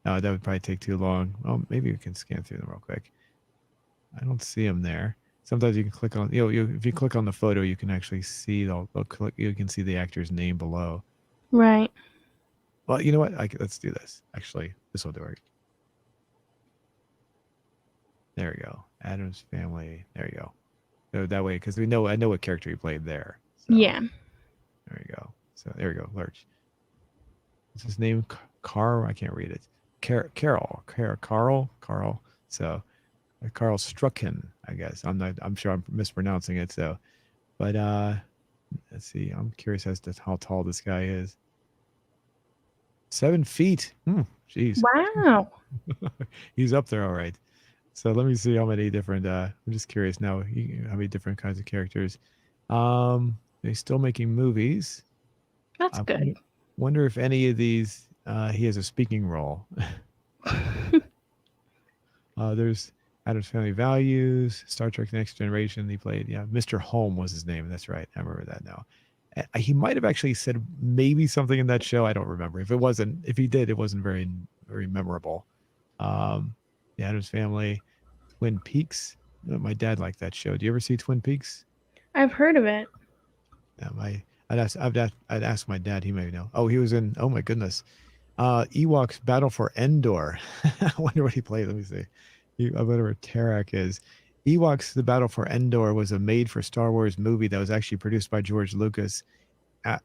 that would probably take too long. Oh, maybe we can scan through them real quick. I don't see him there. Sometimes you can click on, if you click on the photo, you can actually see they'll click. You can see the actor's name below. Right. Well, you know what? Let's do this. Actually, this will work. There we go. Adam's Family. There you go. So that way, because I know what character he played there. So Yeah. there you go. So there we go. Lurch. What's his name? Carl. I can't read it. Carl. So Carl Strucken, I guess. I'm sure I'm mispronouncing it. So, but let's see. I'm curious as to how tall this guy is. 7 feet. Jeez. Wow. He's up there, all right. So let me see how many different. I'm just curious now. How many different kinds of characters? He's still making movies. That's I good. wonder if any of these he has a speaking role. There's Adam's Family Values, Star Trek Next Generation. He played, yeah, Mr. Home was his name. That's right. I remember that now. He might have actually said maybe something in that show. I don't remember. If he did, it wasn't very, very memorable. The Adams Family, Twin Peaks. My dad liked that show. Do you ever see Twin Peaks? I've heard of it. Yeah, I'd ask my dad. He may know. Oh, he was in. Oh my goodness, Ewoks Battle for Endor. I wonder what he played. Let me see. Whatever Tarak is. Ewoks: The Battle for Endor was a made-for Star Wars movie that was actually produced by George Lucas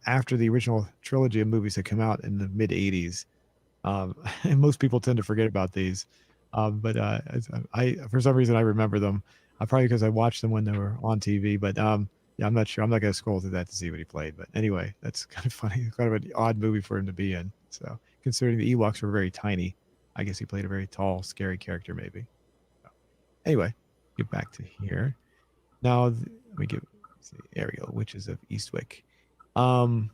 after the original trilogy of movies had come out in the mid '80s. And most people tend to forget about these, but I for some reason I remember them. Probably because I watched them when they were on TV. But yeah, I'm not sure. I'm not going to scroll through that to see what he played. But anyway, that's kind of funny. Kind of an odd movie for him to be in. So considering the Ewoks were very tiny, I guess he played a very tall, scary character maybe. So, anyway, get back to here. Now let me get. See, there we go. Witches of Eastwick. Um,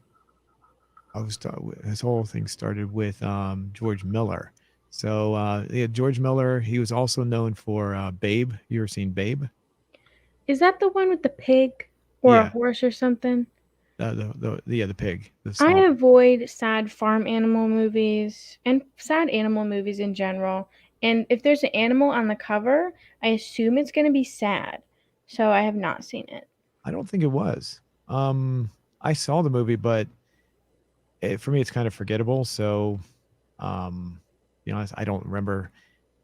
this whole thing started with George Miller. So yeah, George Miller. He was also known for Babe. You ever seen Babe? Is that the one with the pig or a Yeah, horse or something? the pig, the I small. avoid sad farm animal movies and sad animal movies in general. And if there's an animal on the cover, I assume it's going to be sad. So I have not seen it. I don't think it was. I saw the movie, but for me, it's kind of forgettable. So, you know, I don't remember.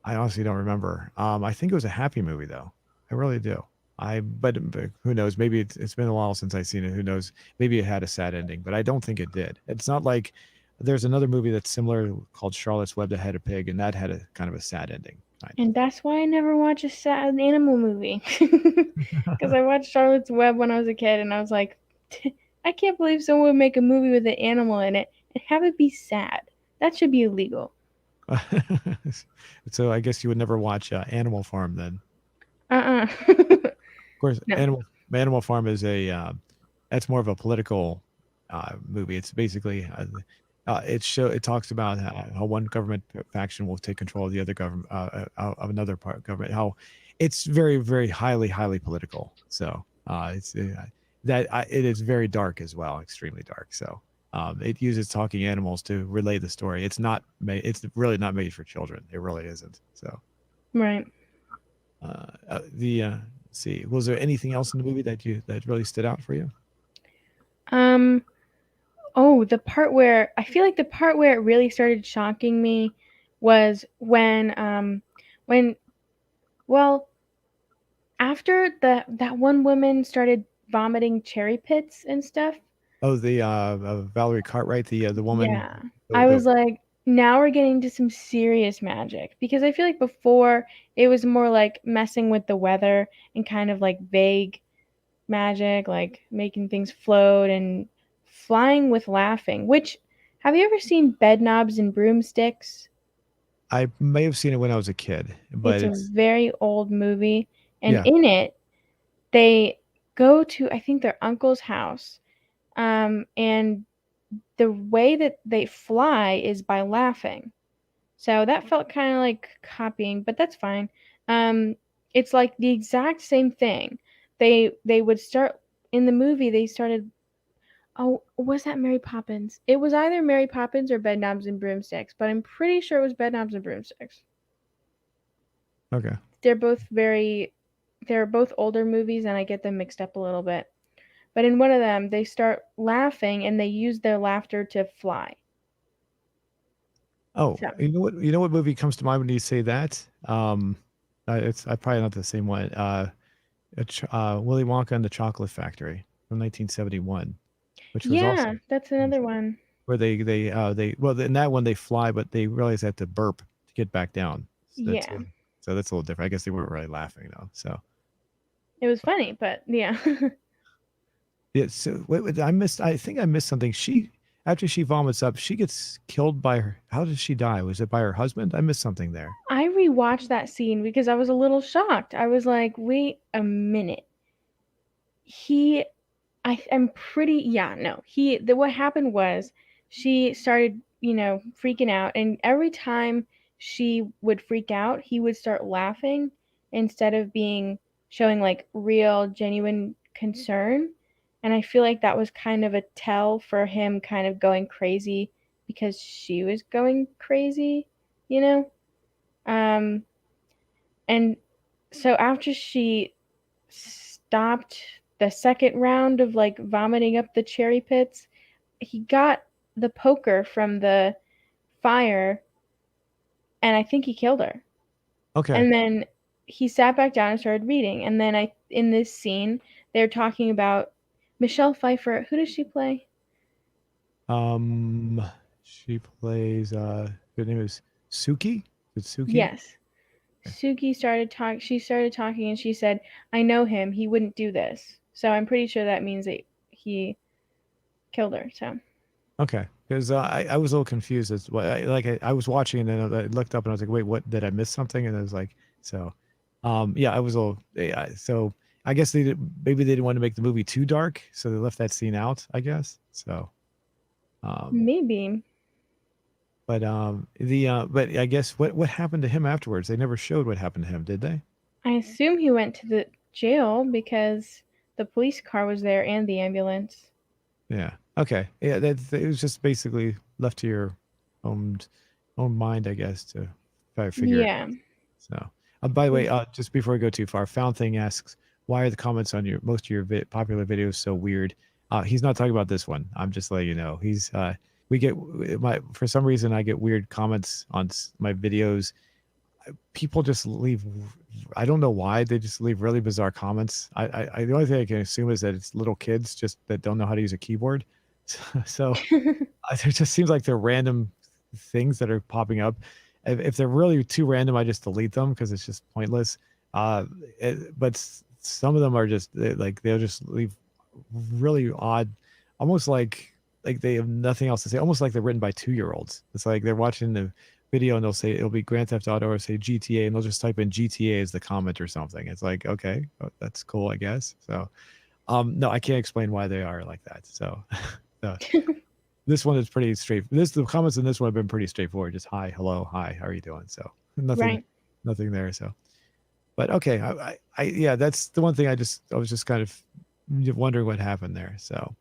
I honestly don't remember. I think it was a happy movie though. I really do. But who knows? Maybe it's been a while since I've seen it. Who knows? Maybe it had a sad ending, but I don't think it did. It's not like there's another movie that's similar called Charlotte's Web that had a pig, and that had a kind of a sad ending. Kind And that's why I never watch a sad animal movie. Because I watched Charlotte's Web when I was a kid and I was like, I can't believe someone would make a movie with an animal in it and have it be sad. That should be illegal. of. So I guess you would never watch Animal Farm then. Uh Of course, No. Animal Farm is that's more of a political movie. It's basically it talks about how one government faction will take control of the other government of another part government. How it's very very highly political. So it's it is very dark as well, extremely dark. So it uses talking animals to relay the story. It's really not made for children. It really isn't. So Right. the let's see, was there anything else in the movie that really stood out for you? Um, oh, the part where I feel like the part where it really started shocking me was when well, after that one woman started vomiting cherry pits and stuff. Oh, the Valerie Cartwright, the woman, Yeah. the, I the was like, now we're getting to some serious magic, because I feel like before it was more like messing with the weather and kind of like vague magic, like making things float and flying with laughing. Which, have you ever seen Bed Knobs and Broomsticks? I may have seen it when I was a kid, but It's a it's very old movie, and yeah. in it they go to, I think, their uncle's house, and the way that they fly is by laughing. So that felt kind of like copying, but that's fine. Um, it's like the exact same thing. They would start in the movie. They started. Oh, was that Mary Poppins? It was either Mary Poppins or Bedknobs and Broomsticks, but I'm pretty sure it was Bedknobs and Broomsticks. Okay. They're both very, they're both older movies, and I get them mixed up a little bit. But in one of them, they start laughing and they use their laughter to fly. Oh, So you know what movie comes to mind when you say that? It's probably not the same one. Willy Wonka and the Chocolate Factory from 1971, which was also yeah, that's another one. where they well in that one they fly, but they realize they have to burp to get back down. Yeah, So that's a little different. I guess they weren't really laughing though. So it was funny, but yeah. yeah. So I missed. I think I missed something. She after she vomits up, she gets killed by her. How did she die? Was it by her husband? I missed something there. I rewatched that scene because I was a little shocked. I was like, wait a minute. He I'm pretty, yeah, no. What happened was she started, freaking out, and every time she would freak out, he would start laughing instead of being showing like real genuine concern. And I feel like that was kind of a tell for him kind of going crazy because she was going crazy, you know? Um and so after she stopped the second round of like vomiting up the cherry pits, he got the poker from the fire, and I think he killed her. Okay. And then he sat back down and started reading. And then in this scene, they're talking about Michelle Pfeiffer. Who does she play? Um, she plays. Her name is Suki. Is it Suki? Yes. She started talking and she said, I know him. He wouldn't do this. So I'm pretty sure that means that he killed her. So Okay, because I was a little confused as what I was watching and then I looked up and I was like, wait, what did I miss something? And I was like, so, yeah, I was a little yeah, so I guess maybe they didn't want to make the movie too dark, so they left that scene out, I guess. So, um, maybe. but I guess what happened to him afterwards? They never showed what happened to him, did they? I assume he went to the jail because the police car was there and the ambulance. Yeah. Okay. Yeah. That it was just basically left to your own own mind, I guess, to try to figure it Yeah. out. So, by the way, just before we go too far, Found Thing asks, why are the comments on your most of your popular videos so weird? He's not talking about this one. I'm just letting you know. He's we get my for some reason I get weird comments on my videos. People just leave. I don't know why they just leave really bizarre comments. The only thing I can assume is that it's little kids just that don't know how to use a keyboard. So it just seems like they're random things that are popping up. If they're really too random, I just delete them because it's just pointless. Uh, but some of them are just like they'll just leave really odd, almost like they have nothing else to say. Almost like they're written by 2-year-olds. It's like they're watching the video and they'll say it'll be Grand Theft Auto or say GTA and they'll just type in GTA as the comment or something. It's like okay, that's cool, I guess. So no, I can't explain why they are like that. So uh, this one is pretty straight. The comments in this one have been pretty straightforward. Just hi, hello, hi, how are you doing? So nothing, Right. nothing there. So, but okay, yeah, that's the one thing I was just kind of wondering what happened there. So,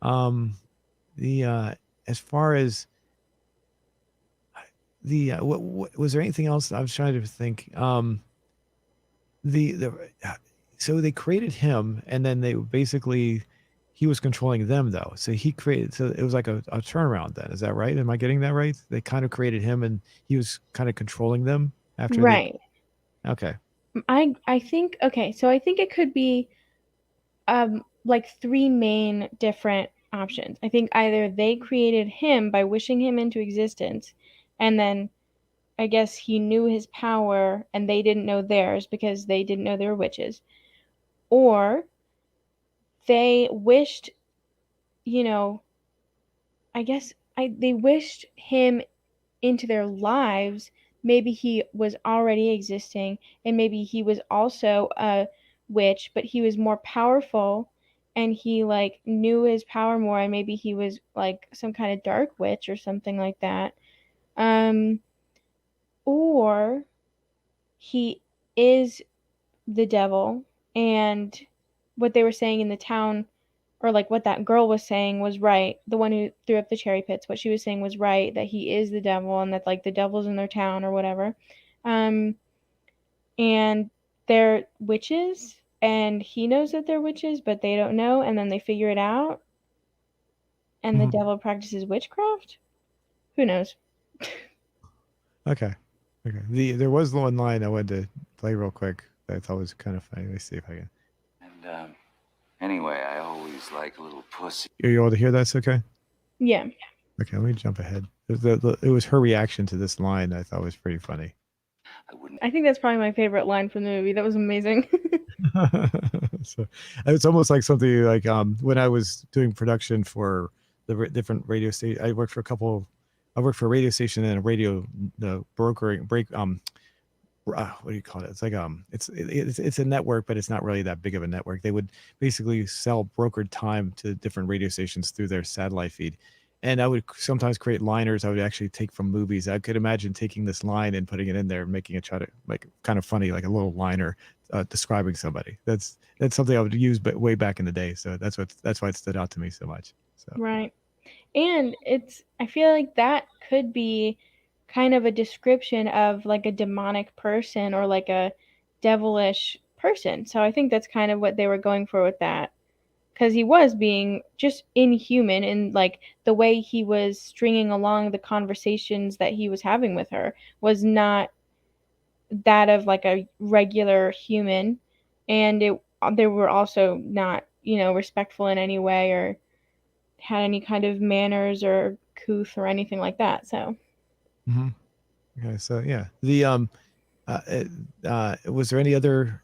um, the as far as the what was there anything else? I was trying to think. The so they created him and then they basically he was controlling them though, so he created, so it was like a turnaround then, is that right? Am I getting that right? They kind of created him and he was kind of controlling them after they Right. okay. I think, okay, so I think it could be like three main different options. I think either they created him by wishing him into existence, And then I guess he knew his power and they didn't know theirs because they didn't know they were witches. Or they wished, you know, I guess they wished him into their lives. Maybe he was already existing and maybe he was also a witch, but he was more powerful and he like knew his power more and maybe he was like some kind of dark witch or something like that. Um or he is the devil and what they were saying in the town or like what that girl was saying was right. The one who threw up the cherry pits, what she was saying was right that he is the devil and that like the devil's in their town or whatever. Um, and they're witches and he knows that they're witches, but they don't know. And then they figure it out and the Mhm. devil practices witchcraft. Who knows? Okay. Okay. There was one line I wanted to play real quick that I thought was kind of funny. Let me see if I can. And, anyway, I always like a little pussy. Are you able to hear this? Okay. Yeah. Okay. Let me jump ahead. It was her reaction to this line I thought was pretty funny. I wouldn't. I think that's probably my favorite line from the movie. That was amazing. So it's almost like something like when I was doing production for different radio station. I worked for a couple. I worked for a radio station and a radio brokering break. What do you call it? It's like it's a network, but it's not really that big of a network. They would basically sell brokered time to different radio stations through their satellite feed. And I would sometimes create liners I would actually take from movies. I could imagine taking this line and putting it in there and making it try to like kind of funny, like a little liner describing somebody. That's something I would use, but way back in the day. So that's why it stood out to me so much. So Right. And I feel like that could be kind of a description of like a demonic person or like a devilish person. So I think that's kind of what they were going for with that. Because he was being just inhuman in like the way he was stringing along the conversations that he was having with her was not that of like a regular human. And they were also not, respectful in any way or had any kind of manners or couth or anything like that. So mhm. Okay, so yeah, the was there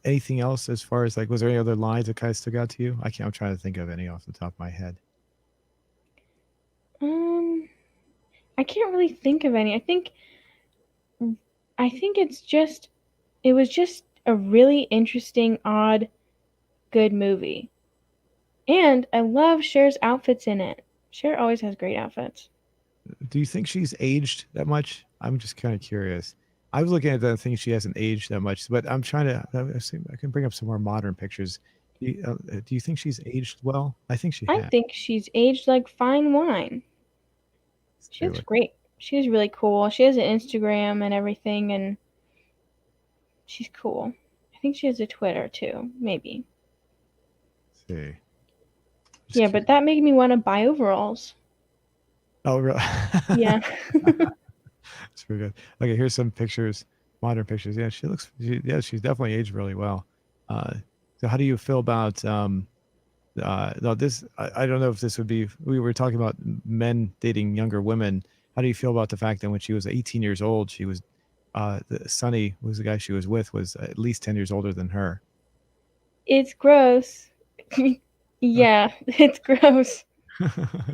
anything else as far as like was there any other lines that kind of stuck out to you? I'm trying to think of any off the top of my head. um I can't really think of any. I think it was just a really interesting, odd, good movie. And I love Cher's outfits in it. Cher always has great outfits. Do you think she's aged that much? I'm just kind of curious. I was looking at that thing; she hasn't aged that much, but I'm trying to. I can bring up some more modern pictures. Do you think she's aged well? I think she I has. think she's aged like fine wine. Let's She take a looks look. great. She's really cool. She has an Instagram and everything, and she's cool. I think she has a Twitter too, maybe. Let's see. Just Yeah, but curious. that made me want to buy overalls. Oh, really? Yeah. It's pretty good. Okay, here's some pictures, modern pictures. Yeah, yeah, she's definitely aged really well. Uh, so how do you feel about no, this I don't know if this would be we were talking about men dating younger women. How do you feel about the fact that when she was 18 years old, she was Sonny was the guy she was with was at least 10 years older than her. It's gross. Yeah, it's gross.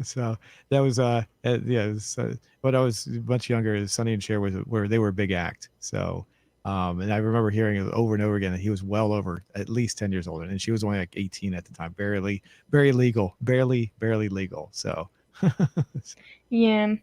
So that was yeah it was, when I was much younger, Sonny and Cher were they were a big act. So and I remember hearing it over and over again that he was well over at least 10 years older and she was only like 18 at the time, barely legal. So Yeah.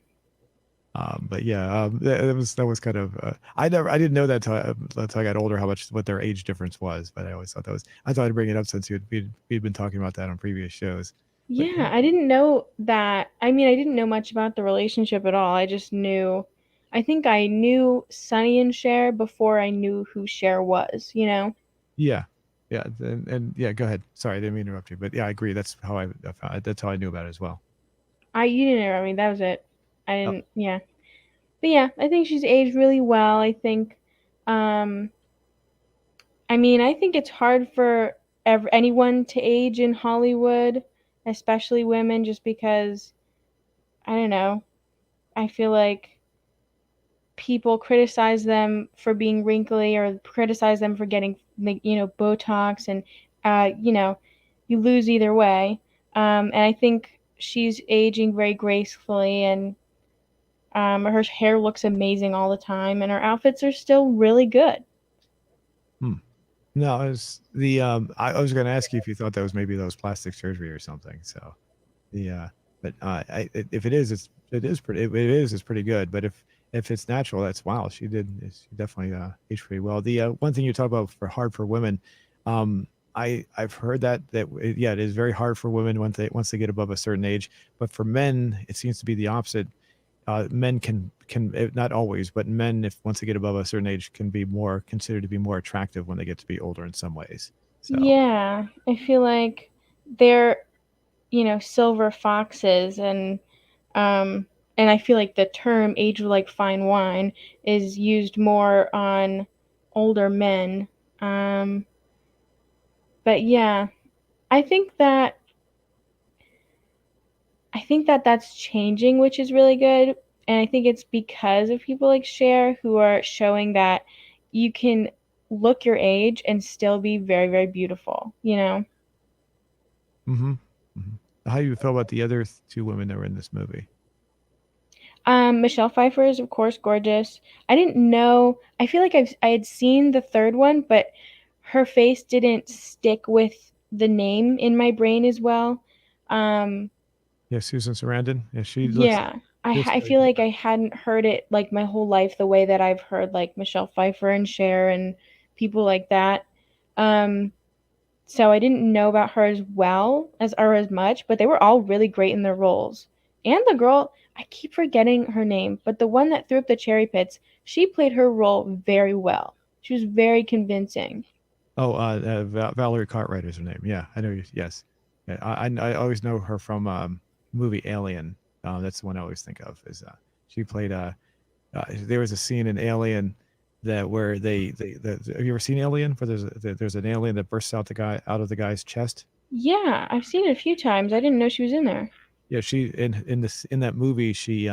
but yeah, that was kind of I didn't know that till I got older how much what their age difference was, but I always thought that was I thought I'd bring it up since we'd been talking about that on previous shows. But Yeah, yeah, I didn't know that. I mean, I didn't know much about the relationship at all. I just knew, I think I knew Sonny and Cher before I knew who Cher was, you know? yeah, yeah, and yeah, go ahead. Sorry, I didn't mean to interrupt you, but yeah, I agree. That's how I knew about it as well. You didn't know, I mean, that was it. I Oh, didn't, yeah. But yeah, I think she's aged really well. Um, I think it's hard for anyone to age in Hollywood, especially women, just because, I don't know, I feel like people criticize them for being wrinkly or criticize them for getting, Botox, and you lose either way. And I think she's aging very gracefully, and her hair looks amazing all the time, and her outfits are still really good. Hmm. No, it was the I was going to ask you if you thought that was maybe those plastic surgery or something. So the but if it is pretty it's pretty good. But if it's natural, that's wow. She definitely aged pretty well. The one thing you talk about for hard for women, um, I've heard yeah, it is very hard for women once they get above a certain age. But for men, it seems to be the opposite. Men not always, but men, if once they get above a certain age, can be more considered to be more attractive when they get to be older in some ways. So, Yeah, I feel like they're, silver foxes, um and I feel like the term age like fine wine is used more on older men. Um but yeah, I think that that's changing, which is really good. And I think it's because of people like Cher who are showing that you can look your age and still be very, very beautiful. hmm hmm how do you feel about the other two women that were in this movie? Michelle Pfeiffer is of course gorgeous. I didn't know. I feel like I had seen the third one, but her face didn't stick with the name in my brain as well. Um, Yeah, Susan Sarandon. Yeah, yeah, she looks I very feel good. like I hadn't heard it like my whole life the way that I've heard like Michelle Pfeiffer and Cher and people like that. Um, so I didn't know about her as well as much, but they were all really great in their roles. And the girl, I keep forgetting her name, but the one that threw up the cherry pits, she played her role very well. She was very convincing. Oh, Valerie Cartwright is her name. Yeah, I know. Yes, yeah, I always know her from movie Alien. That's the one I always think of. Is she played there was a scene in Alien that where have you ever seen Alien? Where there's an alien that bursts out of the guy's chest. Yeah, I've seen it a few times. I didn't know she was in there. Yeah, she in that movie she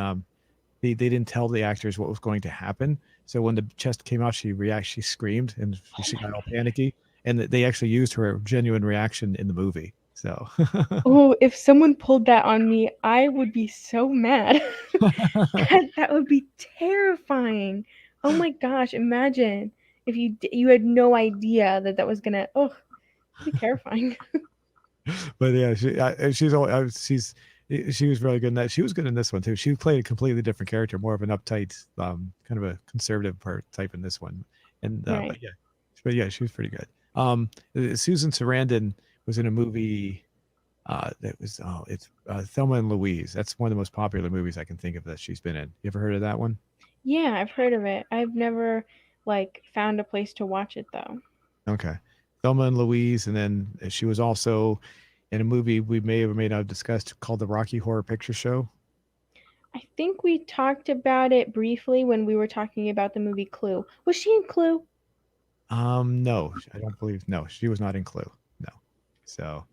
they didn't tell the actors what was going to happen. So when the chest came out, she screamed and Oh she my got all god. panicky, and they actually used her genuine reaction in the movie. So Oh, if someone pulled that on me, I would be so mad. That would be terrifying. Oh my gosh, imagine if you had no idea that was gonna. Oh, it'd be terrifying. but yeah, she was really good in that. She was good in this one too. She played a completely different character, more of an uptight, kind of a conservative part type in this one. And Right. but yeah, she was pretty good. Susan Sarandon was in a movie that was it's Thelma and Louise. That's one of the most popular movies I can think of that she's been in. You ever heard of that one? Yeah, I've heard of it. I've never like found a place to watch it though. Okay. Thelma and Louise, and then she was also in a movie we may or may not have discussed called the Rocky Horror Picture Show. I think we talked about it briefly when we were talking about the movie Clue. Was she in Clue? No, I don't believe. No, she was not in Clue. No. So,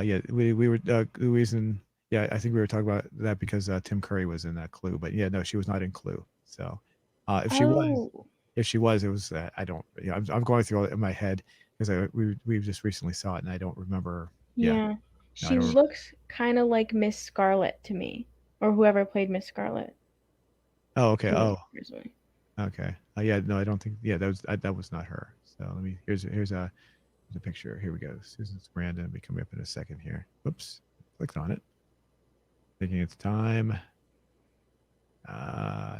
yeah, we were Louise and yeah, I think we were talking about that because Tim Curry was in that Clue, but yeah, no, she was not in Clue. So, Oh, if she was, it was I don't. Yeah, I'm going through all it in my head because we just recently saw it and I don't remember. Yeah, yeah. no, I She don't. looks kind of like Miss Scarlet to me, or whoever played Miss Scarlet. Oh, okay. Who Oh, knows, really. okay. Yeah, no, I don't think. Yeah, that was not her. So here's a picture. Here we go. Susan Sarandon will be coming up in a second here. Whoops, clicked on it. Taking its time. Uh,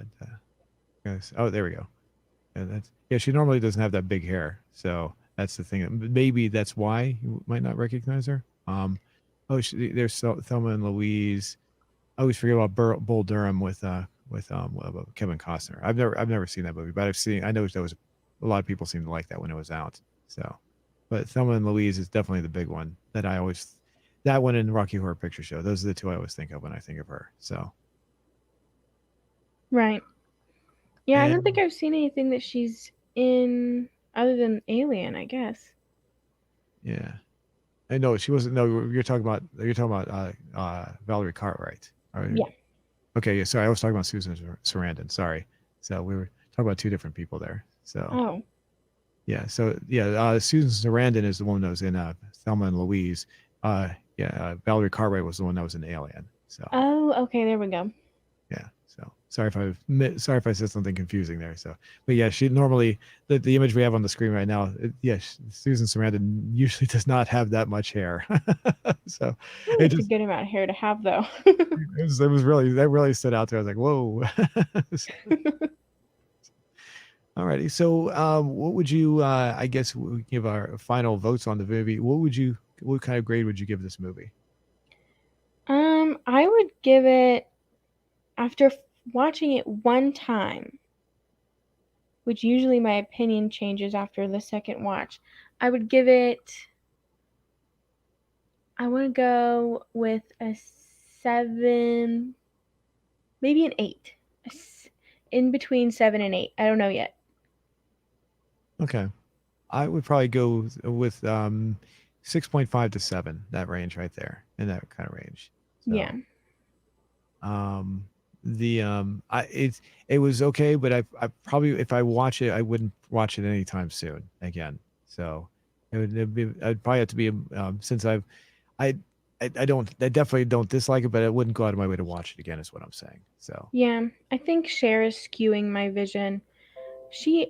yes. Oh, there we go. And yeah. She normally doesn't have that big hair, so that's the thing. Maybe that's why you might not recognize her. Oh, there's Thelma and Louise. I always forget about Bull Durham with Kevin Costner. I've never seen that movie, but I know there was a lot of people seem to like that when it was out. So, but Thelma and Louise is definitely the big one that I always that one and Rocky Horror Picture Show. Those are the two I always think of when I think of her. So, Right. Yeah, I don't think and I've seen anything that she's in other than Alien, I guess. yeah, I know she wasn't. No, you're talking about Valerie Cartwright. All right. Yeah. Okay, yeah. Sorry, I was talking about Susan Sarandon. Sorry. So we were talking about two different people there. So Oh. yeah, so yeah, Susan Sarandon is the one that was in Thelma and Louise. Yeah, Valerie Cartwright was the one that was in Alien. So Oh, okay, there we go. yeah, so sorry if I said something confusing there. So, but yeah, she normally the image we have on the screen right now. Yes, Susan Sarandon usually does not have that much hair. So it It's a just good amount of hair to have, though. it was really that really stood out there. I was like, whoa. Alrighty. So, what would you? I guess we give our final votes on the movie. What would you? What kind of grade would you give this movie? I would give it, after watching it one time, which usually my opinion changes after the second watch, I would give it, I want to go with a 7, maybe an 8. In between 7 and 8. I don't know yet. Okay, I would probably go with 6.5 to 7. That range right there, in that kind of range. Yeah. So, the it was okay, but I probably if I watch it, I wouldn't watch it anytime soon again. So it'd be I'd probably have to be since I I definitely don't dislike it, but I wouldn't go out of my way to watch it again. Is what I'm saying. So Yeah. I think Cher is skewing my vision.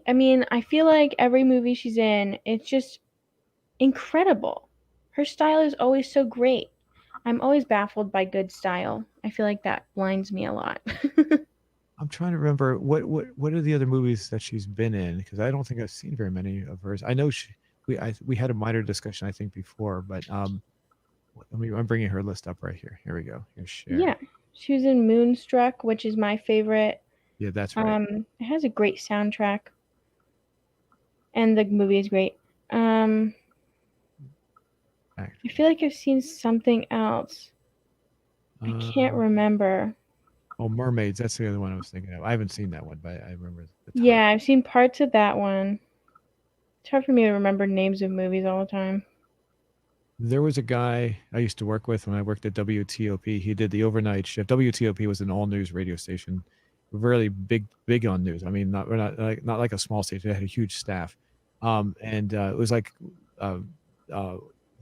I mean, I feel like every movie she's in, it's just incredible. Her style is always so great. I'm always baffled by good style. I feel like that blinds me a lot. I'm trying to remember what are the other movies that she's been in because I don't think I've seen very many of hers. I know we had a minor discussion I think before, but I'm bringing her list up right here. Here we go. Here's Yeah. Cher. She was in Moonstruck, which is my favorite. Yeah, that's right. It has a great soundtrack, and the movie is great. I feel like I've seen something else. I can't remember. Oh, Mermaids. That's the other one I was thinking of. I haven't seen that one, but I remember the title. Yeah, I've seen parts of that one. It's hard for me to remember names of movies all the time. There was a guy I used to work with when I worked at WTOP. He did the overnight shift. WTOP was an all news radio station, really big on news. I mean, not like a small station. It had a huge staff, and it was like uh,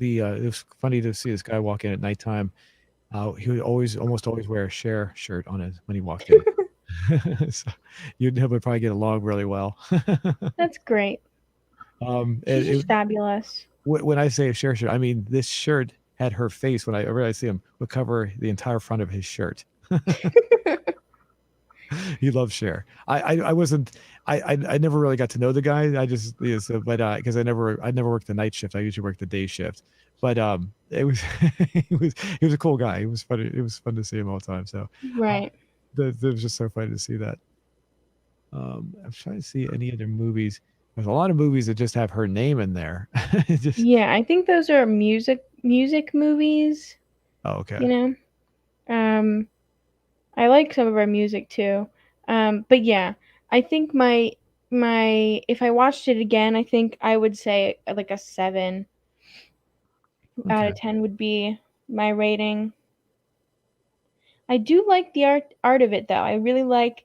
it was funny to see this guy walk in at nighttime. He would almost always wear a Cher shirt on it when he walked in. So you'd would probably get along really well. That's great. She's just fabulous. When I say a Cher shirt, I mean this shirt had her face. Whenever I see him, would cover the entire front of his shirt. He loves Cher. I wasn't. I never really got to know the guy. I just so, but because I never worked the night shift. I usually worked the day shift. But it was he was a cool guy. It was fun. It was fun to see him all the time. So Right. it was just so funny to see that. I'm trying to see any other movies. There's a lot of movies that just have her name in there. Yeah, I think those are music movies, Oh, okay. you know. I like some of her music too. But yeah, I think my if I watched it again, I think I would say like a 7 out Okay. of 10 would be my rating. I do like the art of it though. I really like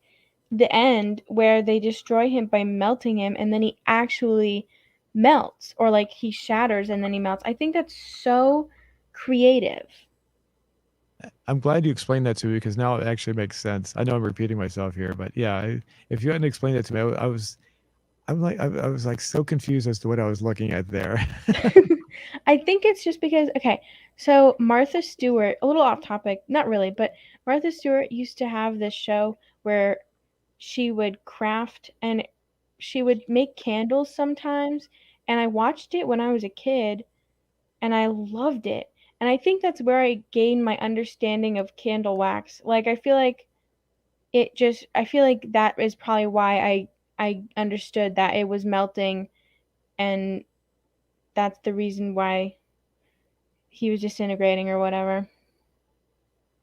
the end where they destroy him by melting him and then he actually melts, or like he shatters and then he melts. I think that's so creative. I'm glad you explained that to me because now it actually makes sense. I know I'm repeating myself here, but yeah, if you hadn't explained it to me, I was like so confused as to what I was looking at there. I think it's just because, okay, so Martha Stewart, a little off topic, not really, but Martha Stewart used to have this show where she would craft and she would make candles sometimes, and I watched it when I was a kid and I loved it. And I think that's where I gained my understanding of candle wax. Like I feel like that is probably why I understood that it was melting, and that's the reason why he was disintegrating or whatever.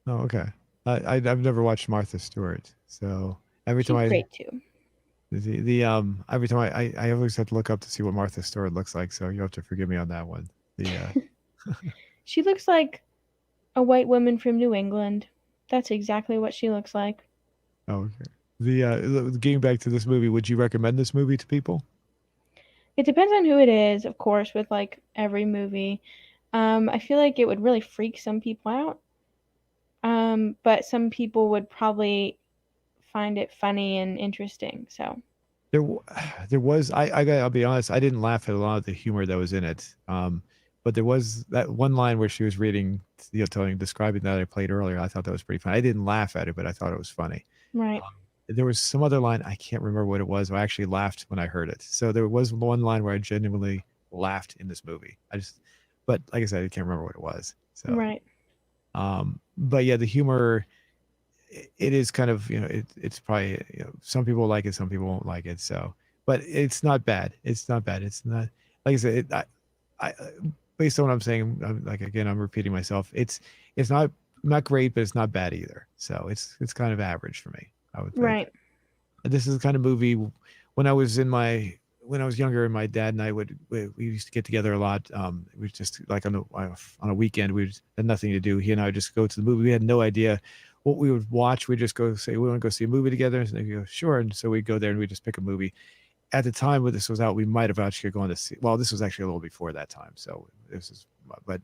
Oh, okay. I've never watched Martha Stewart, so every time She's I great too. the every time I always have to look up to see what Martha Stewart looks like, so you have to forgive me on that one. She looks like a white woman from New England. That's exactly what she looks like. Oh, okay. Getting back to this movie, would you recommend this movie to people? It depends on who it is, of course, with like every movie. I feel like it would really freak some people out. But some people would probably find it funny and interesting. So, There, w- there was. I'll be honest. I didn't laugh at a lot of the humor that was in it. But there was that one line where she was reading, describing that I played earlier. I thought that was pretty funny. I didn't laugh at it, but I thought it was funny. right, Um, there was some other line I can't remember what it was. I actually laughed when I heard it. So there was one line where I genuinely laughed in this movie. But like I said, I can't remember what it was. So, right, but yeah, the humor it is kind of it's probably some people like it, some people won't like it. So, but it's not bad. It's not bad. It's not like I said. I based on what I'm saying, like again, I'm repeating myself. It's not great, but it's not bad either. So it's kind of average for me. I would think. right. This is the kind of movie when I was when I was younger, and my dad and I we used to get together a lot. We just like on a weekend, we just had nothing to do. He and I would just go to the movie. We had no idea what we would watch. We just go say we want to go see a movie together, and they go sure. And so we go there and we just pick a movie. At the time when this was out, we might have actually gone to see. Well, this was actually a little before that time, so this is. But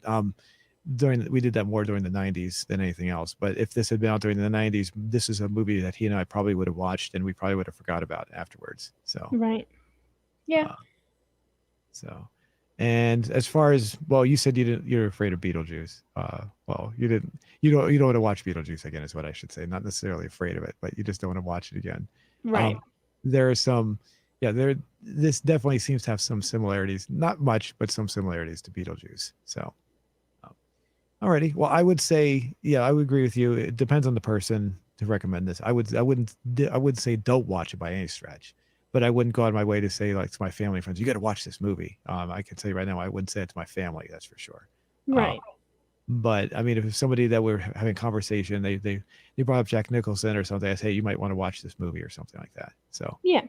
we did that more during the 90s than anything else. But if this had been out during the 90s, this is a movie that he and I probably would have watched, and we probably would have forgot about afterwards. So. Right. Yeah. Uh, So, and as far as well, you said you're afraid of Beetlejuice. Well, you don't want to watch Beetlejuice again, is what I should say. Not necessarily afraid of it, but you just don't want to watch it again. Right. There are some, yeah, this definitely seems to have some similarities, not much, but some similarities to Beetlejuice. So, um, alrighty. Well, I would say, yeah, I would agree with you. It depends on the person to recommend this. I would say don't watch it by any stretch, but I wouldn't go out of my way to say like to my family and friends, you got to watch this movie. I can tell you right now, I wouldn't say it to my family. That's for sure. Uh, Right. but I mean, if it's somebody that we're having a conversation, they brought up Jack Nicholson or something, I say, hey, you might want to watch this movie or something like that. So Yeah.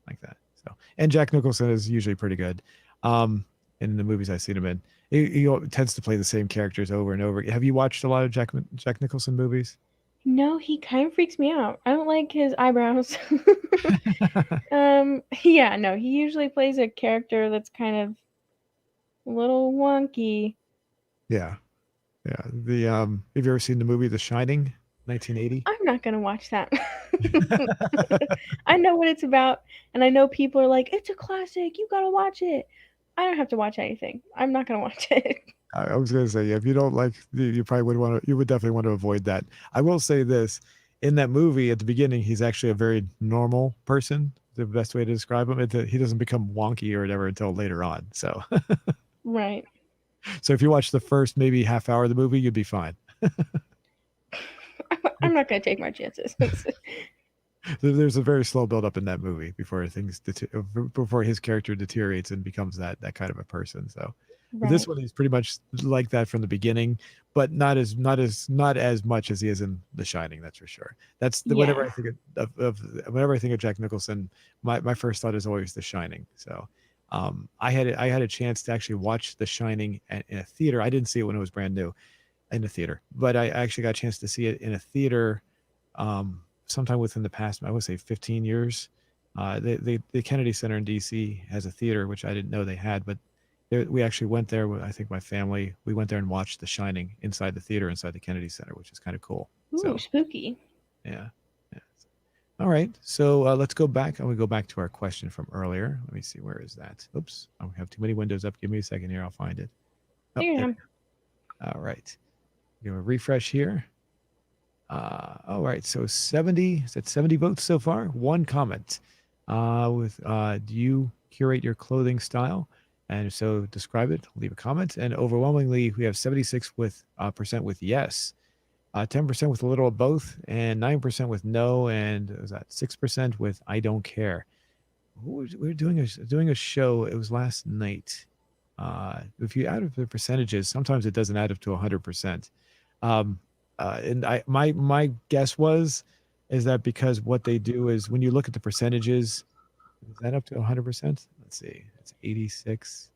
like that. So, and Jack Nicholson is usually pretty good. In the movies I've seen him in, he tends to play the same characters over and over. Have you watched a lot of Jack Nicholson movies? No, he kind of freaks me out. I don't like his eyebrows. Yeah, no, he usually plays a character that's kind of a little wonky. Yeah, yeah. Have you ever seen the movie The Shining, 1980? I'm not gonna watch that. I know what it's about, and I know people are like, it's a classic, you gotta watch it. I don't have to watch anything. I'm not gonna watch it. I was gonna say, yeah, if you don't like, you probably you would definitely want to avoid that. I will say this: in that movie, at the beginning, he's actually a very normal person. The best way to describe him, he doesn't become wonky or whatever until later on. So, Right. so if you watch the first maybe half hour of the movie, you'd be fine. I'm not gonna take my chances. There's a very slow build up in that movie before his character deteriorates and becomes that kind of a person. So this Right. one is pretty much like that from the beginning, but not as much as he is in The Shining. That's for sure. Whenever Yeah. I think whenever I think of Jack Nicholson, my first thought is always The Shining. So I had a chance to actually watch The Shining in a theater. I didn't see it when it was brand new in the theater, but I actually got a chance to see it in a theater sometime within the past, I would say 15 years. The Kennedy Center in DC has a theater, which I didn't know they had, but we actually went there with, I think my family, we went there and watched The Shining inside the theater, inside the Kennedy Center, which is kind of cool. Ooh, So, spooky. yeah. Yeah. All right. So let's go back. I'm going to go back to our question from earlier. Let me see. Where is that? Oops. I have too many windows up. Give me a second here. I'll find it. Oh, Here I there. am. All right. Give a refresh here. All right. So 70, is that 70 votes so far? One comment do you curate your clothing style? And if so, describe it, leave a comment. And overwhelmingly, we have 76 percent with yes, 10% with a little of both, and 9% with no, and was that 6% with I don't care. We were doing a show. It was last night. If you add up the percentages, sometimes it doesn't add up to 100%. And my guess is that because what they do is when you look at the percentages, is that up to 100%? Let's see. It's 86,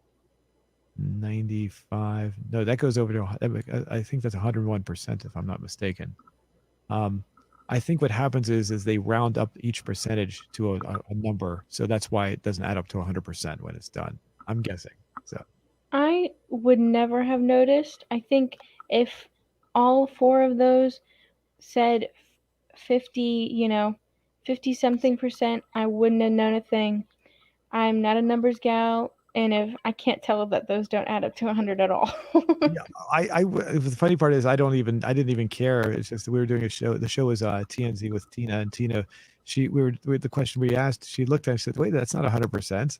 95. No, that goes over to, I think that's 101% if I'm not mistaken. I think what happens is they round up each percentage to a number, so that's why it doesn't add up to 100% when it's done. I'm guessing. So I would never have noticed. I think if all four of those said 50, 50 something percent, I wouldn't have known a thing. I'm not a numbers gal, and if I can't tell that those don't add up to 100 at all. yeah, the funny part is I didn't even care. It's just that we were doing a show. The show was TNZ with Tina, and Tina, the question we asked, she looked at it and said, "Wait, that's not 100%."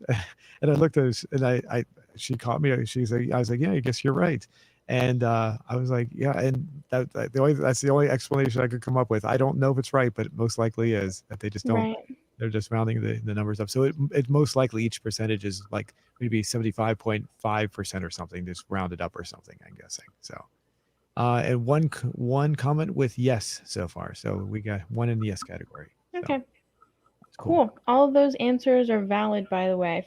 And I looked at it and she caught me. She's like, I was like, "Yeah, I guess you're right." And I was like, "Yeah," and that's the only explanation I could come up with. I don't know if it's right, but it most likely is that they just don't. Right. They're just rounding the numbers up. So it most likely each percentage is like maybe 75.5% or something, just rounded up or something, I'm guessing. So, and one comment with yes so far. So we got one in the yes category. So Okay. it's cool. Cool. All of those answers are valid, by the way. I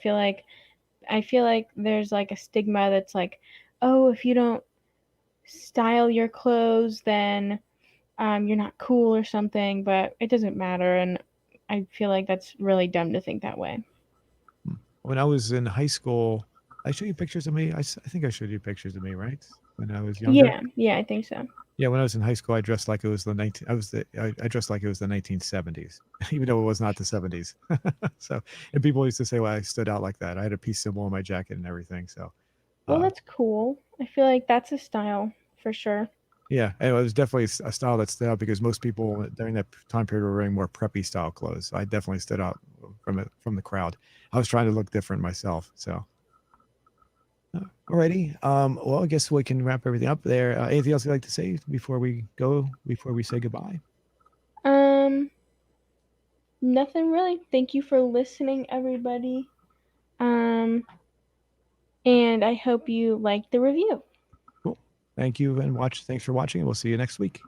feel like there's like a stigma that's like, oh, if you don't style your clothes, then you're not cool or something. But it doesn't matter, and I feel like that's really dumb to think that way. When I was in high school, I showed you pictures of me. I think I showed you pictures of me, right? When I was younger. Yeah, I think so. Yeah, when I was in high school, I dressed like it was the 19. I dressed like it was the 1970s, even though it was not the 70s. So, and people used to say, "Well, I stood out like that." I had a peace symbol on my jacket and everything. So, Well, uh, that's cool. I feel like that's a style for sure. yeah, and it was definitely a style that stood out because most people during that time period were wearing more preppy style clothes. So I definitely stood out from the crowd. I was trying to look different myself. So, alrighty. Well, I guess we can wrap everything up there. Anything else you'd like to say before we go? Before we say goodbye? Um, Nothing really. Thank you for listening, everybody. Um, and I hope you liked the review. Cool. Thank you and watch. Thanks for watching, and we'll see you next week.